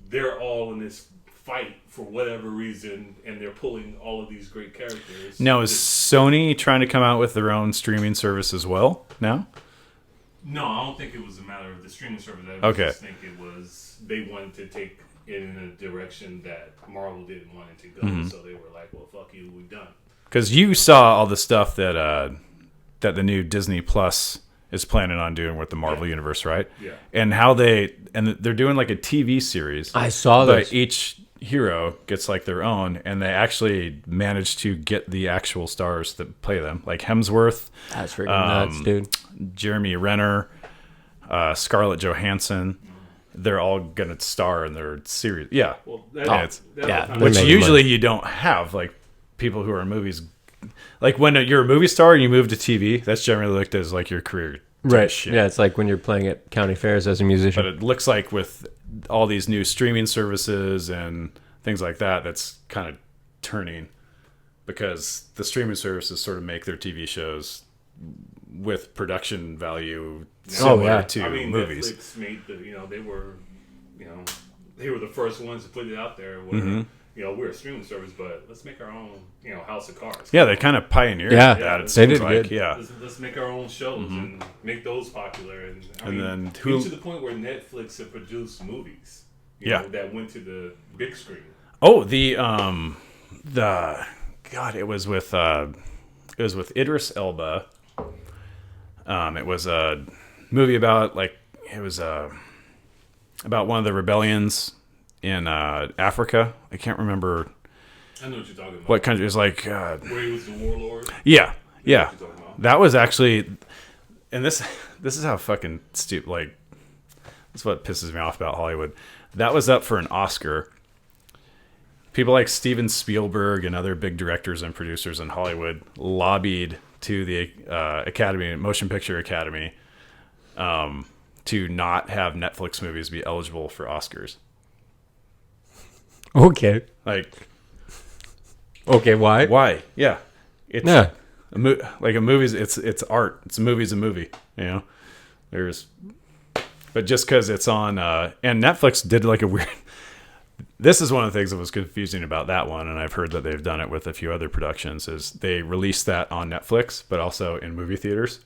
They're all in this fight for whatever reason, and they're pulling all of these great characters. Now, is Sony trying to come out with their own streaming service as well now? No, I don't think it was a matter of the streaming service. I just think it was they wanted to take it in a direction that Marvel didn't want it to go. Mm-hmm. So they were like, well, fuck you, we're done. Because you saw all the stuff that the new Disney Plus is planning on doing with the Marvel Universe, right? Yeah. And they're doing like a TV series. I saw those. But each hero gets like their own, and they actually managed to get the actual stars that play them, like Hemsworth. That's freaking nuts, dude. Jeremy Renner, Scarlett Johansson. They're all gonna star in their series. Yeah. Well, Which usually you don't have, like people who are in movies. Like when you're a movie star and you move to TV, that's generally looked as like your career Right. Shit. Yeah, it's like when you're playing at county fairs as a musician. But it looks like with all these new streaming services and things like that, that's kind of turning, because the streaming services sort of make their TV shows with production value similar to movies. Netflix made they were the first ones to put it out there where, we're a streaming service, but let's make our own, House of Cards. Yeah, they kind of pioneered that. They did like, good. Yeah. Let's make our own shows and make those popular. And then to the point where Netflix had produced movies, that went to the big screen. Oh, it was with Idris Elba. It was a movie about about one of the rebellions in Africa. I can't remember. I know what you're talking about. What country? It was like where he was the warlord. Yeah. About. That was actually, and this is how fucking stupid. Like, that's what pisses me off about Hollywood. That was up for an Oscar. People like Steven Spielberg and other big directors and producers in Hollywood lobbied to the Motion Picture Academy, to not have Netflix movies be eligible for Oscars. Okay. Okay, why? Why? Yeah. It's a movie's it's art. It's a movie's a movie, but just because it's on and Netflix did like a weird. This is one of the things that was confusing about that one, and I've heard that they've done it with a few other productions, is they released that on Netflix, but also in movie theaters.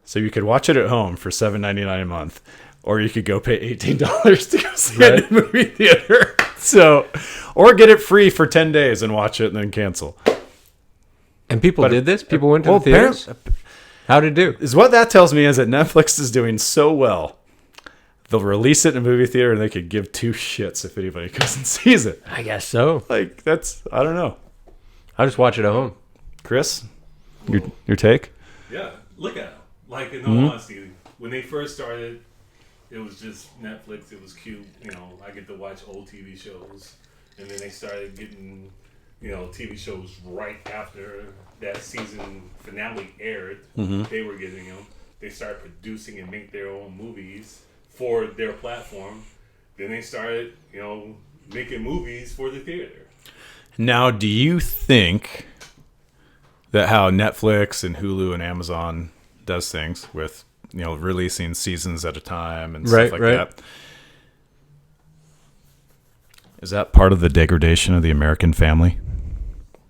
So you could watch it at home for $7.99 a month, or you could go pay $18 to go see it in a movie theater. So, or get it free for 10 days and watch it and then cancel. And people did this? People went to the theaters? How'd it do? Is what that tells me is that Netflix is doing so well. They'll release it in a movie theater and they could give two shits if anybody goes and sees it. I guess so. I don't know. I'll just watch it at home. Chris, your take? Yeah, look at them. Like, in all honesty, when they first started, it was just Netflix. It was cute. I get to watch old TV shows. And then they started getting, TV shows right after that season finale aired. They were getting them. They started producing and make their own movies for their platform. Then they started, making movies for the theater. Now, do you think that how Netflix and Hulu and Amazon does things with, releasing seasons at a time and stuff like that, is that part of the degradation of the American family?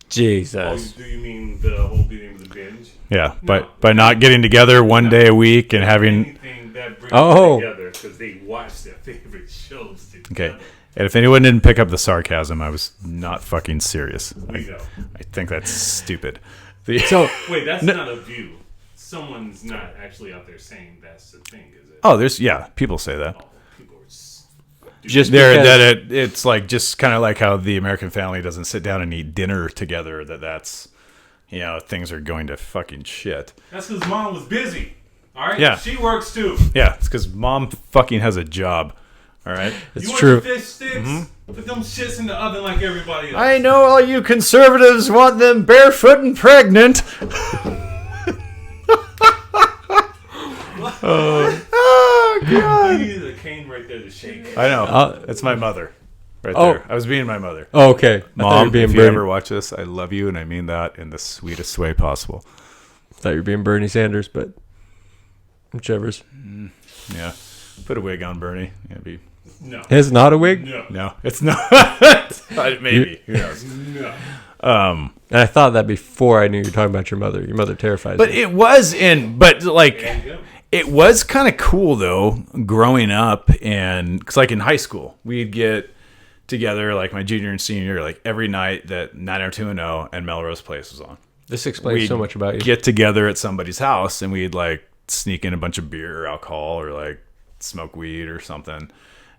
Jesus. Do you mean the whole being the binge? Yeah, by not getting together one day a week and having anything that brings them together, because they watch their favorite shows together. Okay. And if anyone didn't pick up the sarcasm, I was not fucking serious. We know. I think that's stupid. So wait, that's not a view. Someone's not actually out there saying that's the thing, is it? Oh, people say that. Oh, people are stupid. Just it's like just kind of like how the American family doesn't sit down and eat dinner together. That's things are going to fucking shit. That's because mom was busy. All right. Yeah. She works too. Yeah, it's because mom fucking has a job. All right. It's you true. Want fish sticks? Put them shits in the oven like everybody else. I know all you conservatives want them barefoot and pregnant. Oh God! You needed a cane right there to shake. I know. That's my mother, right there. I was being my mother. Oh, okay. Mom, if you ever watch this, I love you, and I mean that in the sweetest way possible. Thought you were being Bernie Sanders, but whichever's. Yeah, put a wig on Bernie. No. It's not a wig? No, it's not. Maybe. Who knows? No. And I thought that before I knew you were talking about your mother. Your mother terrifies me. But it was it was kind of cool though, growing up, and because like in high school, we'd get together like my junior and senior year, like every night that 90210 and Melrose Place was on. This explains so much about you. Get together at somebody's house and we'd like sneak in a bunch of beer or alcohol or like smoke weed or something,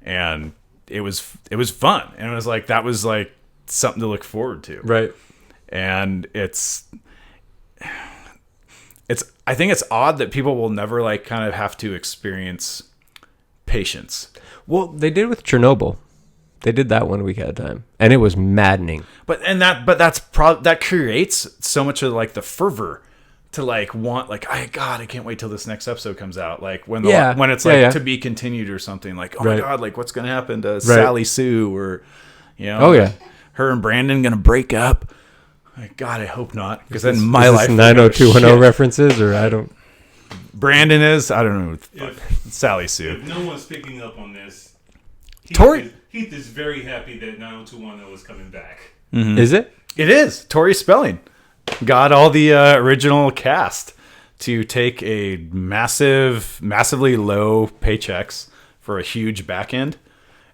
and it was fun, and it was like that was like something to look forward to, right? And I think it's odd that people will never like kind of have to experience patience. Well, they did with Chernobyl. They did that 1 week at a time, and it was maddening. That creates so much of like the fervor to like want like I can't wait till this next episode comes out. Like when it's like to be continued or something. Like oh my god, like what's gonna happen to Sally Sue or her and Brandon gonna break up? Like, God, I hope not. Because then my life 90210 references or I don't. Brandon is I don't know. Sally Sue. If no one's picking up on this, Heath is very happy that 90210 is coming back. Mm-hmm. Is it? It is. Tori Spelling got all the original cast to take a massively low paychecks for a huge back end.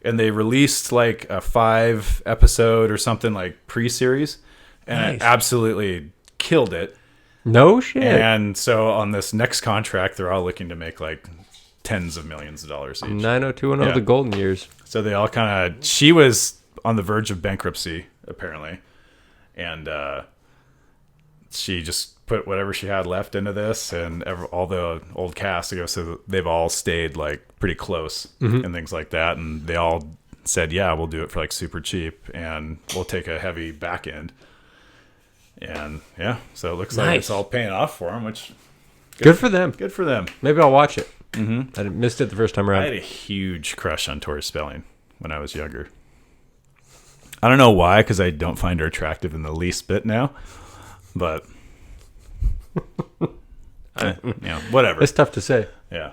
And they released like a 5-episode or something like pre-series. And it absolutely killed it. No shit. And so on this next contract, they're all looking to make like tens of millions of dollars each. 90210, the golden years. So they all kind of... She was on the verge of bankruptcy, apparently. And she just put whatever she had left into this. And all the old cast, so they've all stayed like pretty close and things like that. And they all said, yeah, we'll do it for like super cheap. And we'll take a heavy back end. And so it looks like it's all paying off for them, which good for them. Good for them. Maybe I'll watch it. I missed it the first time around. I had a huge crush on Tori Spelling when I was younger. I don't know why, because I don't find her attractive in the least bit now. But whatever. It's tough to say. Yeah.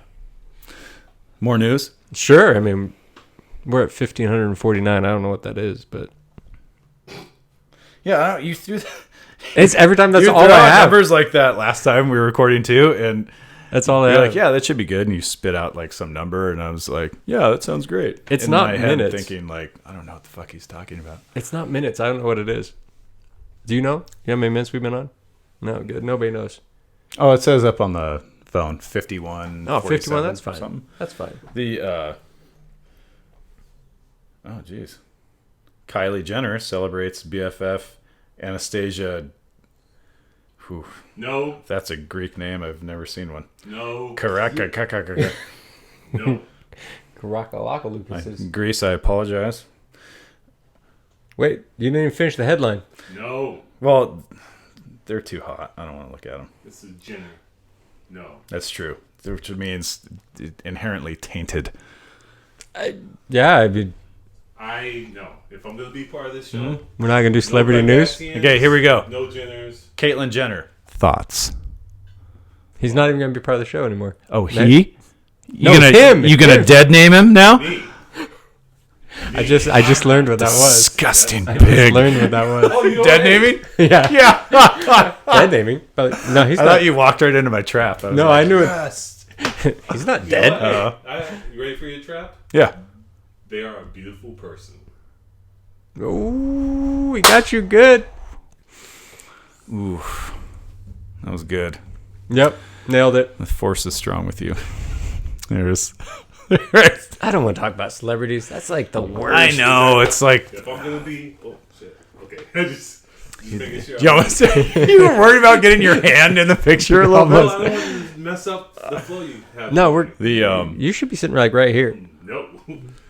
More news? Sure. I mean, we're at 1,549. I don't know what that is, but yeah, you threw that. It's every time that's all I have. Numbers like that last time we were recording too, and that's all I have. You're like, yeah, that should be good, and you spit out like some number, and I was like, yeah, that sounds great. It's in not my head, minutes. Thinking like, I don't know what the fuck he's talking about. It's not minutes. I don't know what it is. Do you know? You know how many minutes we've been on? No, good. Nobody knows. Oh, it says up on the phone 51. Oh, 51. That's fine. Something. That's fine. The oh, geez. Kylie Jenner celebrates BFF Anastasia. Whew. No. That's a Greek name. I've never seen one. No. Karaka. No. Karakalakalukas. Greece, I apologize. Wait, you didn't even finish the headline. No. Well, they're too hot. I don't want to look at them. This is Jenner. No. That's true. Which means inherently tainted. I mean... I know. If I'm going to be part of this show... We're not going to do celebrity news? Okay, here we go. No Jenners. Caitlyn Jenner. Thoughts? He's not even going to be part of the show anymore. Oh, he? Him. You going to dead name him now? Me. I just learned what that was. Disgusting pig. I just learned what that was. Oh, dead naming? Yeah. Yeah. Dead naming? But no, he's I not. thought you walked right into my trap. No, I knew it. He's not dead. You ready for your trap? Yeah. They are a beautiful person. Ooh, we got you good. Ooh, that was good. Yep, nailed it. The force is strong with you. There's. I don't want to talk about celebrities. That's like the worst. I know. It's like. If I'm gonna be, oh shit. Okay, just making sure. You were worried about getting your hand in the picture a little bit. I don't want to mess up the flow you have. No, we're You should be sitting right here. No.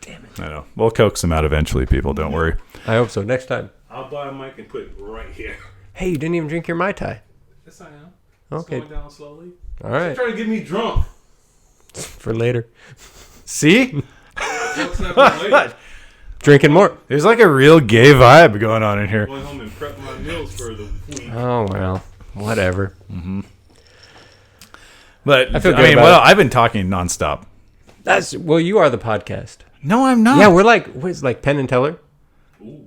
Damn it. I know. We'll coax them out eventually. People, don't worry. I hope so. Next time. I'll buy a mic and put it right here. Hey, you didn't even drink your Mai Tai. Yes, I am. Okay. It's going down slowly. All right. Trying to get me drunk. For later. See? Drinking more. There's like a real gay vibe going on in here. Going home and prep my meals for the week. Oh, well. Whatever. Mm-hmm. But, I feel good I've been talking nonstop. Well, you are the podcast. No, I'm not. Yeah, we're like Penn and Teller. Ooh.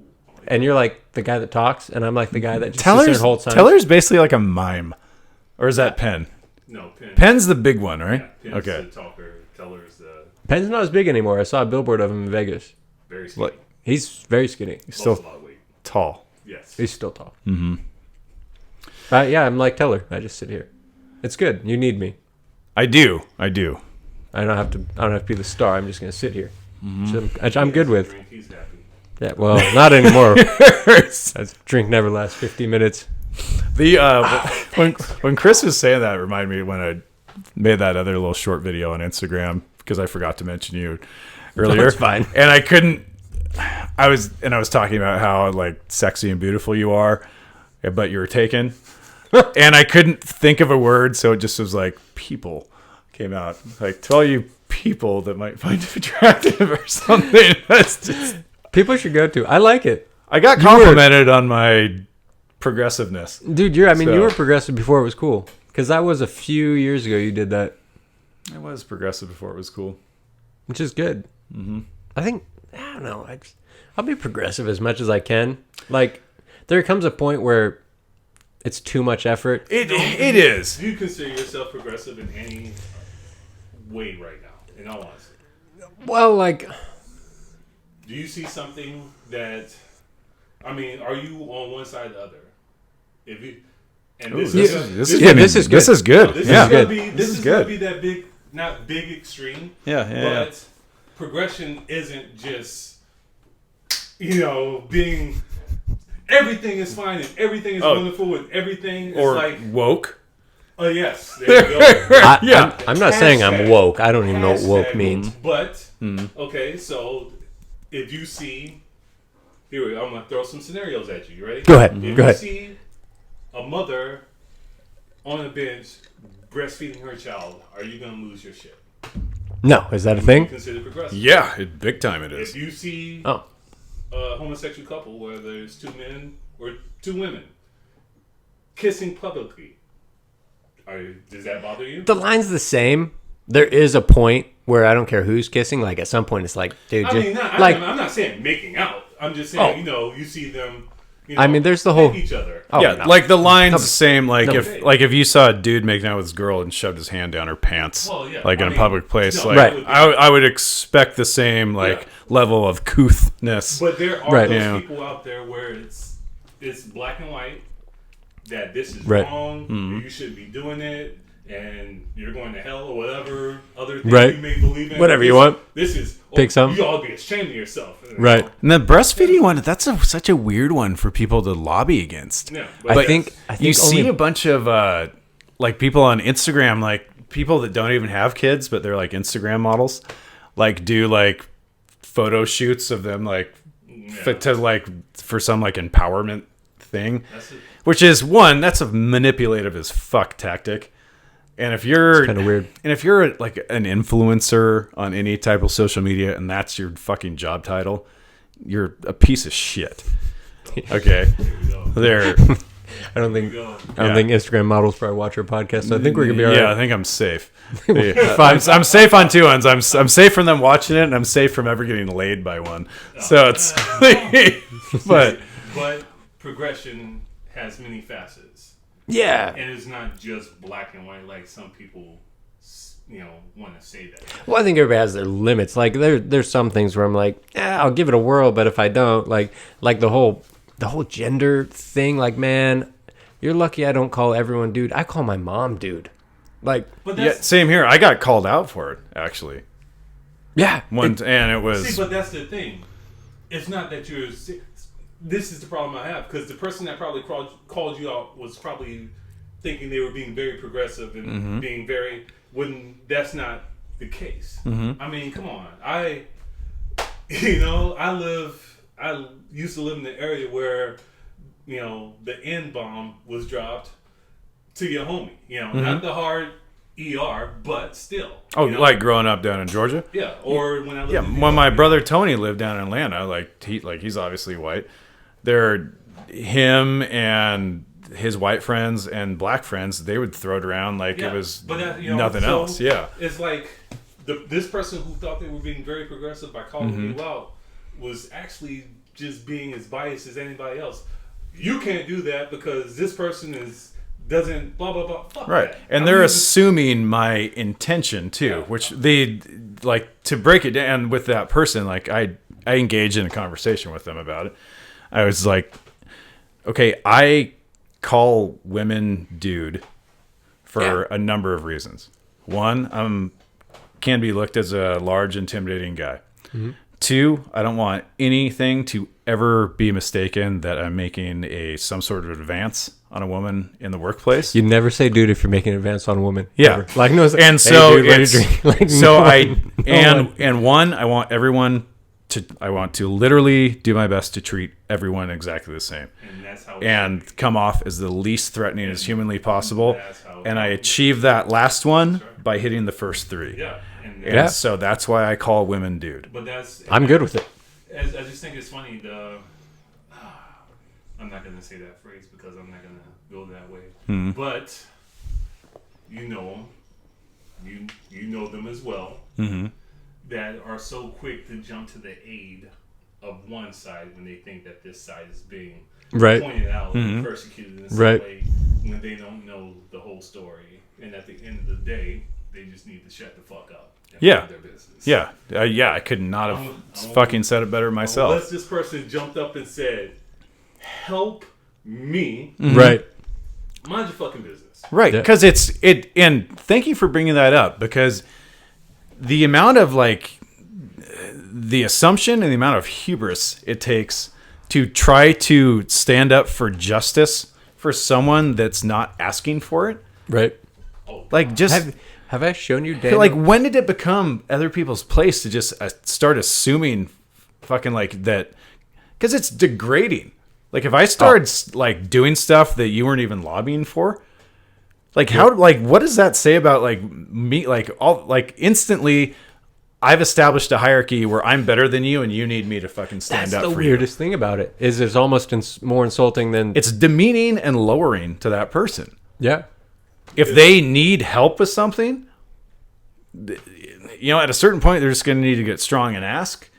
And you're like the guy that talks, and I'm like the guy that just sits there and holds signs. Teller's basically like a mime. Or is that Penn? No, Penn. Penn's the big one, right? Yeah, Penn's okay. the talker. Teller's the... Penn's not as big anymore. I saw a billboard of him in Vegas. Very skinny. He's very skinny. He's still a lot of weight. tall. Yes. He's still tall. Mm-hmm. Yeah, I'm like Teller. I just sit here. It's good. You need me. I do. I don't have to be the star. I'm just gonna sit here. Mm-hmm. I'm good with. He's happy. Yeah, well, not anymore. That drink never lasts 50 minutes. When Chris was saying that, it reminded me when I made that other little short video on Instagram because I forgot to mention you earlier. That's fine. And I couldn't. I was talking about how like sexy and beautiful you are, but you were taken. and I couldn't think of a word, so it just was like people came out. Like, to all you people that might find it attractive or something. That's just... People should go to. I like it. I got complimented on my progressiveness. Dude, you were progressive before it was cool. Because that was a few years ago you did that. I was progressive before it was cool. Which is good. Mm-hmm. I don't know. I'll be progressive as much as I can. Like, there comes a point where it's too much effort. It is. Do you consider yourself progressive in any way right now, in all honesty? Well, like... Do you see something that... I mean, are you on one side or the other? If you... And this is good. This is good. This is good. going to be that big, not big extreme. But progression isn't just, being... Everything is fine and everything is wonderful and everything is like... woke. Oh, yes. There you go. I'm not saying I'm woke. I don't even know what woke means. But, okay, so if you see... Here we go. I'm going to throw some scenarios at you. You ready? Go ahead. If Go you ahead. see a mother on a bench breastfeeding her child, are you going to lose your shit? No. Is that a thing? Consider progressive. Yeah, big time it is. If you see Oh. a homosexual couple where there's two men or two women kissing publicly, does that bother you? The line's the same. There is a point where I don't care who's kissing. Like, at some point, it's like, dude, I'm not saying making out. I'm just saying, you see them. there's the whole each other. Oh, yeah, no. like the line's the same. Like No. if you saw a dude making out with his girl and shoved his hand down her pants, in a public place, no, like right. I would expect the same level of couthness. But there are those Yeah. people out there where it's black and white, that this is Right. wrong, Mm-hmm. you shouldn't be doing it, and you're going to hell or whatever other thing Right. you may believe in. Whatever you want. This is Pick some. You ought to be ashamed of yourself. right. And the breastfeeding one, that's such a weird one for people to lobby against. Yeah, I think You see only- a bunch of people on Instagram, like people that don't even have kids, but they're like Instagram models, like do like photo shoots of them, like for some like empowerment thing, which is that's a manipulative as fuck tactic. And if you're kind of weird, and if you're like an influencer on any type of social media and that's your fucking job title, you're a piece of shit. Okay, there. I don't think Instagram models probably watch our podcast. So I think we're gonna be all right. Yeah, I think I'm safe. I'm safe on two ends. I'm safe from them watching it, and I'm safe from ever getting laid by one. So it's, but progression has many facets. Yeah. And it's not just black and white like some people, want to say that. Well, I think everybody has their limits. Like there's some things where I'm like, I'll give it a whirl, but if I don't, like the whole gender thing, like, man, you're lucky I don't call everyone dude. I call my mom dude. Like, same here. I got called out for it actually. Yeah. And it was. See, but that's the thing. It's not that you're. This is the problem I have, because the person that probably called you out was probably thinking they were being very progressive and being very, when that's not the case. Mm-hmm. I mean, come on. I used to live in the area where, the N-bomb was dropped to your homie. Not the hard ER, but still. Oh, like growing up down in Georgia? Yeah, or when I lived in when my brother Tony lived down in Atlanta, he's obviously white. Him and his white friends and black friends, they would throw it around like it was nothing else. Yeah, it's like this person who thought they were being very progressive by calling you out was actually just being as biased as anybody else. You can't do that because this person doesn't blah blah blah. Fuck right, that. and they're assuming my intention too, which they like to break it down with that person. Like I engaged in a conversation with them about it. I was like, okay, I call women dude for a number of reasons. One, can be looked as a large, intimidating guy. Mm-hmm. Two, I don't want anything to ever be mistaken that I'm making some sort of advance on a woman in the workplace. You never say dude if you're making an advance on a woman. Yeah. Ever. Like, no, and hey, so dude, let me drink. Like, so no, I want everyone I want to literally do my best to treat everyone exactly the same. And that's how come off as the least threatening as humanly possible. And I achieved that last one by hitting the first 3. Yeah. And so that's why I call women dude. But that's... I'm good with it. I just think it's funny, I'm not going to say that phrase because I'm not going to go that way. Mm-hmm. But you know them. You know them as well. Mm-hmm. That are so quick to jump to the aid of one side when they think that this side is being pointed out and persecuted in some way when they don't know the whole story. And at the end of the day, they just need to shut the fuck up and mind their business. Yeah. I could not have fucking said it better myself. Unless this person jumped up and said, help me. Right. Mind your fucking business. Right. Because and thank you for bringing that up, because the amount of the assumption and the amount of hubris it takes to try to stand up for justice for someone that's not asking for it. Right. Have I shown you, Daniel? When did it become other people's place to just start assuming fucking that? Because it's degrading. If I started doing stuff that you weren't even lobbying for, how what does that say about me? Instantly, I've established a hierarchy where I'm better than you, and you need me to fucking stand up for you. That's the weirdest thing about it. Is it's almost more insulting than... It's demeaning and lowering to that person. Yeah. If they need help with something, at a certain point, they're just going to need to get strong and ask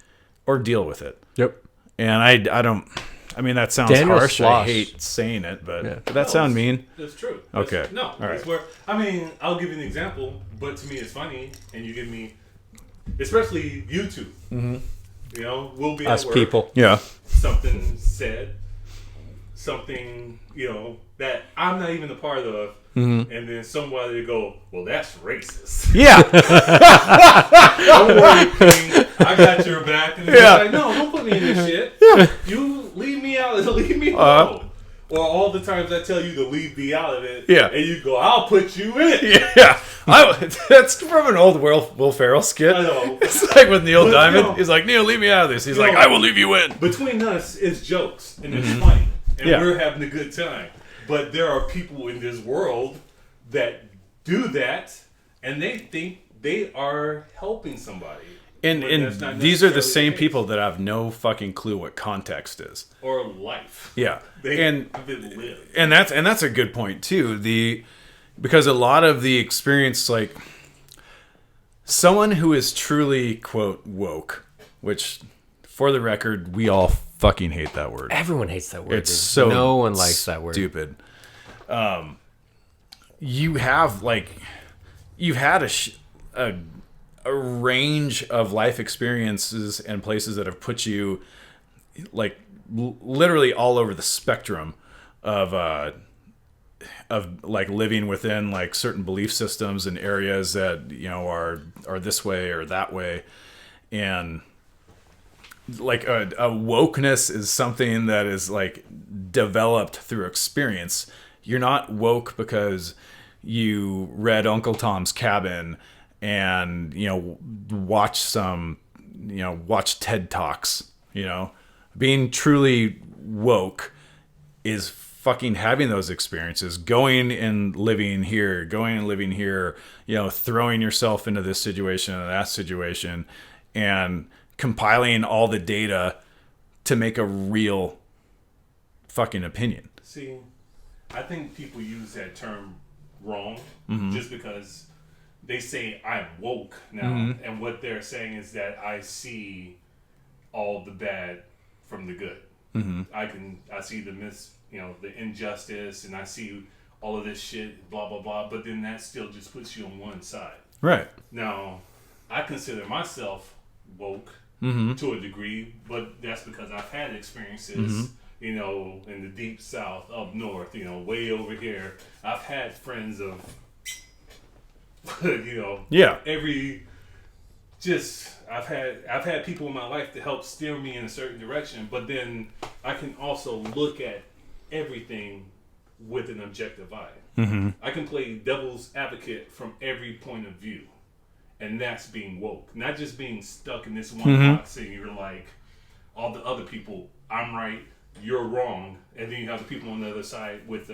or deal with it. Yep. And I don't... I mean, that sounds harsh. Sloss. I hate saying it, but did that sound mean? It's true. Okay. No. All right. It's where, I'll give you an example, but to me it's funny, and you give me... Especially you two. Mm-hmm. We'll be us at work. People. Yeah. Something said, something that I'm not even a part of, and then somebody go, "Well, that's racist." Yeah. Don't worry, King. I got your back. And no, don't put me in this shit. Yeah. You leave me out. Leave me alone. Or all the times I tell you to leave me out of it, and you go, "I'll put you in it." Yeah, that's from an old Will Ferrell skit. I know. It's with Neil Diamond. He's like, "Neil, leave me out of this." He's like, "I will leave you in." Between us, it's jokes and it's funny, and we're having a good time. But there are people in this world that do that, and they think they are helping somebody. And these are the same people that have no fucking clue what context is or life. Yeah, and that's a good point too. Because a lot of the experience, someone who is truly quote woke, which for the record we all fucking hate that word. Everyone hates that word. It's so no one likes that word. Stupid. You have you've had a range of life experiences and places that have put you literally all over the spectrum of living within certain belief systems and areas that are this way or that way, and a wokeness is something that is developed through experience. You're not woke because you read Uncle Tom's Cabin and watch TED Talks. Being truly woke is fucking having those experiences, going and living here, throwing yourself into this situation and that situation, and compiling all the data to make a real fucking opinion. See, I think people use that term wrong, just because they say I'm woke now, and what they're saying is that I see all the bad from the good. I see the the injustice, and I see all of this shit, blah blah blah. But then that still just puts you on one side. Right. Now, I consider myself woke to a degree, but that's because I've had experiences. In the deep south, up north, way over here. I've had friends of, I've had people in my life to help steer me in a certain direction, but then I can also look at everything with an objective eye. I can play devil's advocate from every point of view, and that's being woke, not just being stuck in this one box and you're like, all the other people, I'm right, you're wrong, and then you have the people on the other side with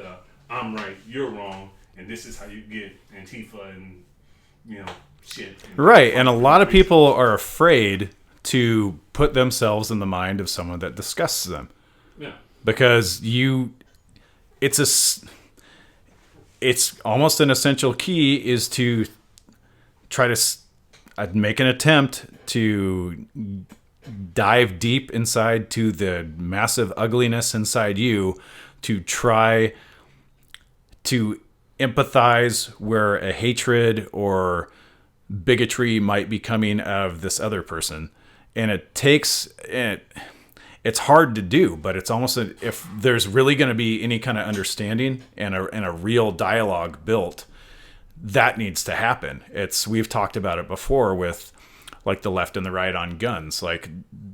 I'm right, you're wrong, and this is how you get Antifa and shit. Right, and a lot of people are afraid to put themselves in the mind of someone that disgusts them. Yeah, because it's almost an essential key is to try to make an attempt to dive deep inside to the massive ugliness inside you, to try to empathize where a hatred or bigotry might be coming out of this other person. And it's hard to do, but it's almost if there's really going to be any kind of understanding and a real dialogue built, that needs to happen. We've talked about it before with like the left and the right on guns. Like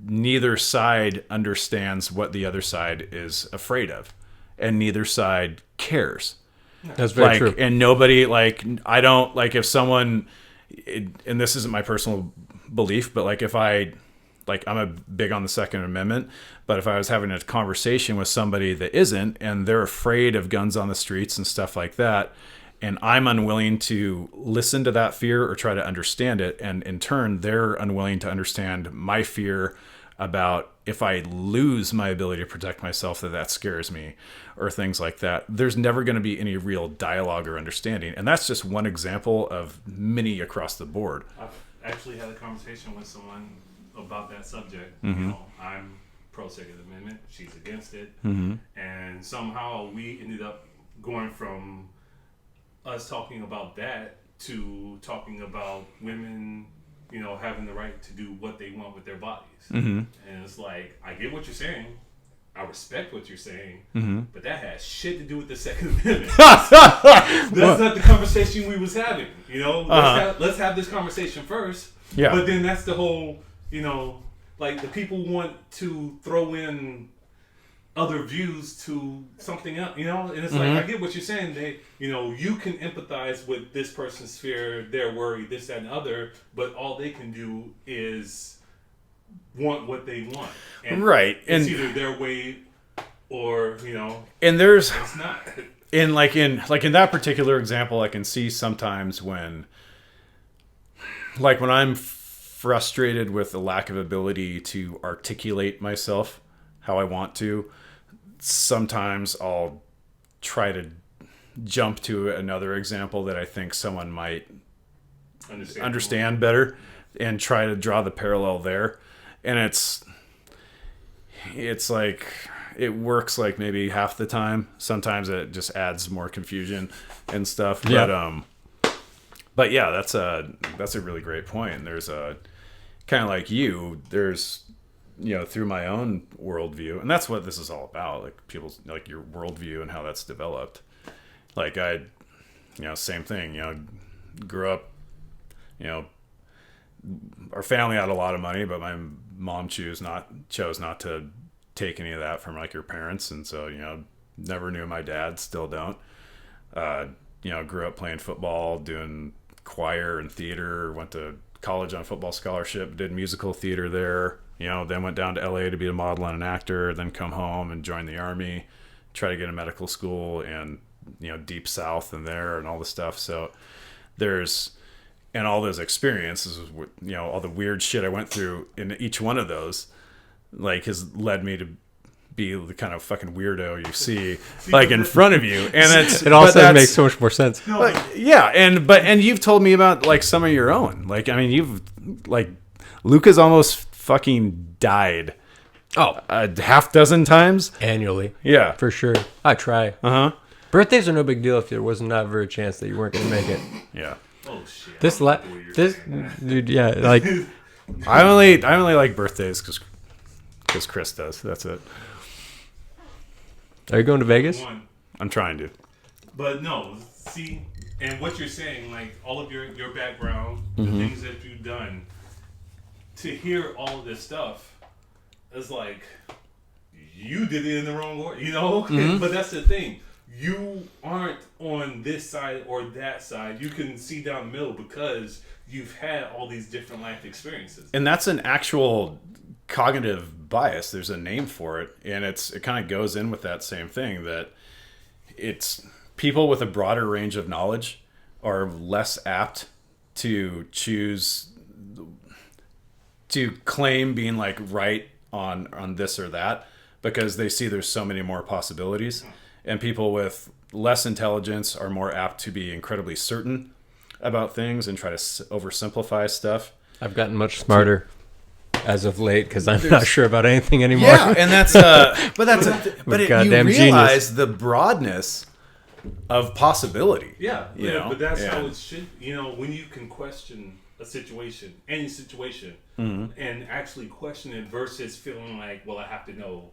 neither side understands what the other side is afraid of, and neither side cares. That's very true. And nobody I don't if someone, and this isn't my personal belief, but if I'm a big on the Second Amendment, but if I was having a conversation with somebody that isn't, and they're afraid of guns on the streets and stuff like that, and I'm unwilling to listen to that fear or try to understand it, and in turn, they're unwilling to understand my fear about if I lose my ability to protect myself, that scares me, or things like that, there's never going to be any real dialogue or understanding. And that's just one example of many across the board. I've actually had a conversation with someone about that subject. Mm-hmm. I'm pro Second Amendment, she's against it, Mm-hmm. and somehow we ended up going from us talking about that to talking about women, having the right to do what they want with their bodies. Mm-hmm. And it's like, I get what you're saying, I respect what you're saying, Mm-hmm. but that has shit to do with the Second Amendment. That's not the conversation we was having. Let's have this conversation first. Yeah. But then that's the whole, the people want to throw in other views to something else, and it's like, I get what you're saying. They, you can empathize with this person's fear, their worry, this, that, and other, but all they can do is want what they want. And right. It's and either their way or, and there's, it's not. in that particular example, I can see sometimes when I'm frustrated with the lack of ability to articulate myself how I want to, sometimes I'll try to jump to another example that I think someone might understand better, and try to draw the parallel there. And it's like it works maybe half the time. Sometimes it just adds more confusion and stuff. Yeah. But yeah, that's a really great point. There's a kind of like there's through my own worldview, and that's what this is all about. People's your worldview and how that's developed. Same thing. Grew up. Our family had a lot of money, but my mom chose not to take any of that from your parents, and so never knew my dad. Still don't. Grew up playing football, doing choir and theater. Went to college on football scholarship. Did musical theater there. Then went down to LA to be a model and an actor, then come home and join the Army, try to get a medical school, and, deep South and there and all the stuff. So and all those experiences, all the weird shit I went through in each one of those, has led me to be the kind of fucking weirdo you see in front of you. And it also makes so much more sense. And you've told me about some of your own, Luca's almost fucking died a half dozen times annually. Yeah, for sure. I try. Birthdays are no big deal if there was not very chance that you weren't going to make it. Yeah. Oh shit. This dude, yeah, I only like birthdays because Chris does. That's it. Are you going to Vegas? I'm trying to. But no, see, and what you're saying, all of your background, the things that you've done, to hear all of this stuff, it's like you did it in the wrong order, But that's the thing. You aren't on this side or that side. You can see down the middle because you've had all these different life experiences. And that's an actual cognitive bias. There's a name for it, and it kind of goes in with that same thing, that it's people with a broader range of knowledge are less apt to choose to claim being like right on this or that, because they see there's so many more possibilities, and people with less intelligence are more apt to be incredibly certain about things and try to oversimplify stuff. I've gotten much smarter as of late because I'm not sure about anything anymore. Yeah, and that's you realize the broadness of possibility. Yeah, you know? But that's how it should. When you can question a situation, any situation, and actually question it versus feeling like, well, I have to know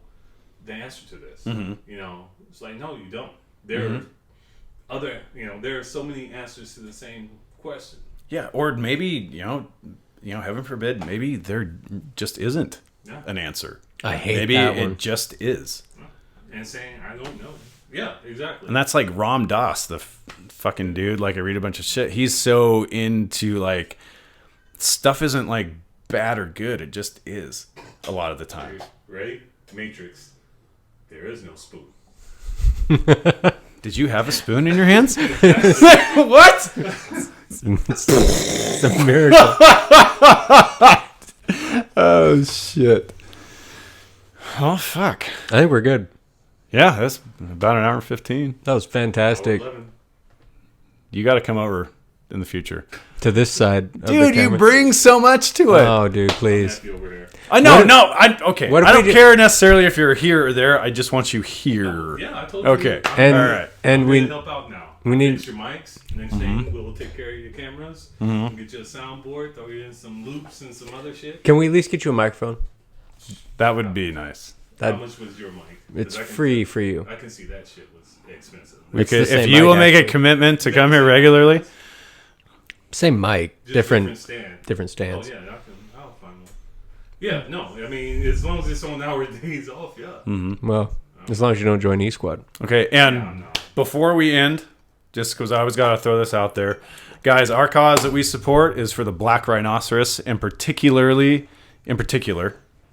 the answer to this. It's like, no, you don't. There are other, there are so many answers to the same question. Yeah, or maybe heaven forbid, maybe there just isn't an answer. I hate maybe that one. It just is. And saying, I don't know. Yeah, exactly. And that's like Ram Dass, the fucking dude. Like, I read a bunch of shit. He's so into like stuff isn't like bad or good. It just is a lot of the time. Ready? Matrix. There is no spoon. Did you have a spoon in your hands? What? It's a miracle. Oh shit. Oh fuck. I think we're good. Yeah, that's about an hour and 15. That was fantastic. You got to come over in the future. To this side of the Dude, you camera. bring so much to it. Oh, dude, please. I know, What if I we don't care necessarily if you're here or there. I just want you here. Yeah, I told you. Okay. And, all right. And we we help out now. we need Fix your mics. Next thing, we'll take care of your cameras. We'll get you a soundboard. Throw you in some loops and some other shit. Can we at least get you a microphone? That would be nice. How much was your mic? It's free for you. I can see that shit was expensive. It's the If same you mic, will make a actually. commitment to come here regularly. Same mic, Just different stand. stands. Oh yeah, I'll find one. Yeah, no, I mean, as long as it's on our days off, yeah. Well, as long as you don't join E Squad. Okay, and No. before we end, just because I always got to throw this out there, guys, our cause that we support is for the black rhinoceros, and in particular,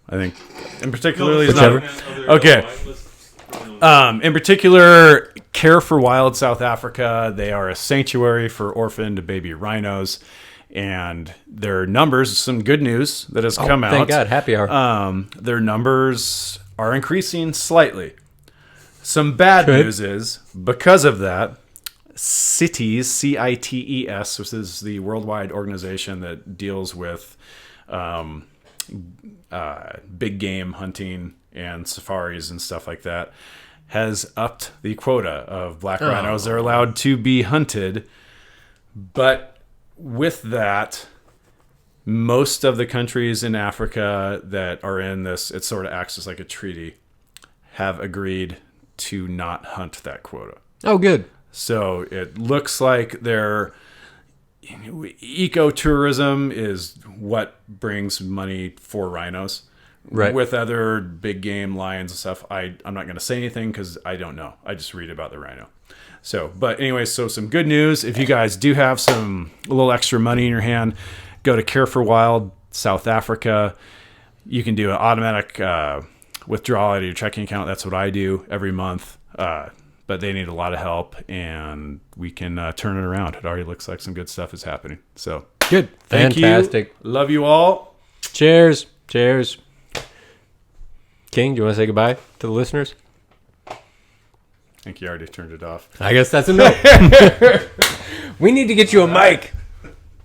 I think, in particularly is not okay. In particular, Care for Wild South Africa. They are a sanctuary for orphaned baby rhinos, and their numbers. Some good news that has come out. Thank God, happy hour. Their numbers are increasing slightly. Some bad news is, because of that, CITES, CITES, which is the worldwide organization that deals with big game hunting and safaris and stuff like that, has upped the quota of black rhinos they're allowed to be hunted. But with that, most of the countries in Africa that are in this, it sort of acts as like a treaty, have agreed to not hunt that quota. Oh, good. So it looks like their ecotourism is what brings money for rhinos. Right. With other big game, lions and stuff, I'm not going to say anything because I don't know. I just read about the rhino. So, but anyway, so some good news. If you guys do have a little extra money in your hand, go to Care for Wild South Africa. You can do an automatic withdrawal out of your checking account. That's what I do every month. But they need a lot of help, and we can turn it around. It already looks like some good stuff is happening. So Good. thank Fantastic. you. Love you all. Cheers. Cheers. King, do you want to say goodbye to the listeners? I think you already turned it off. I guess that's a no. We need to get you a mic.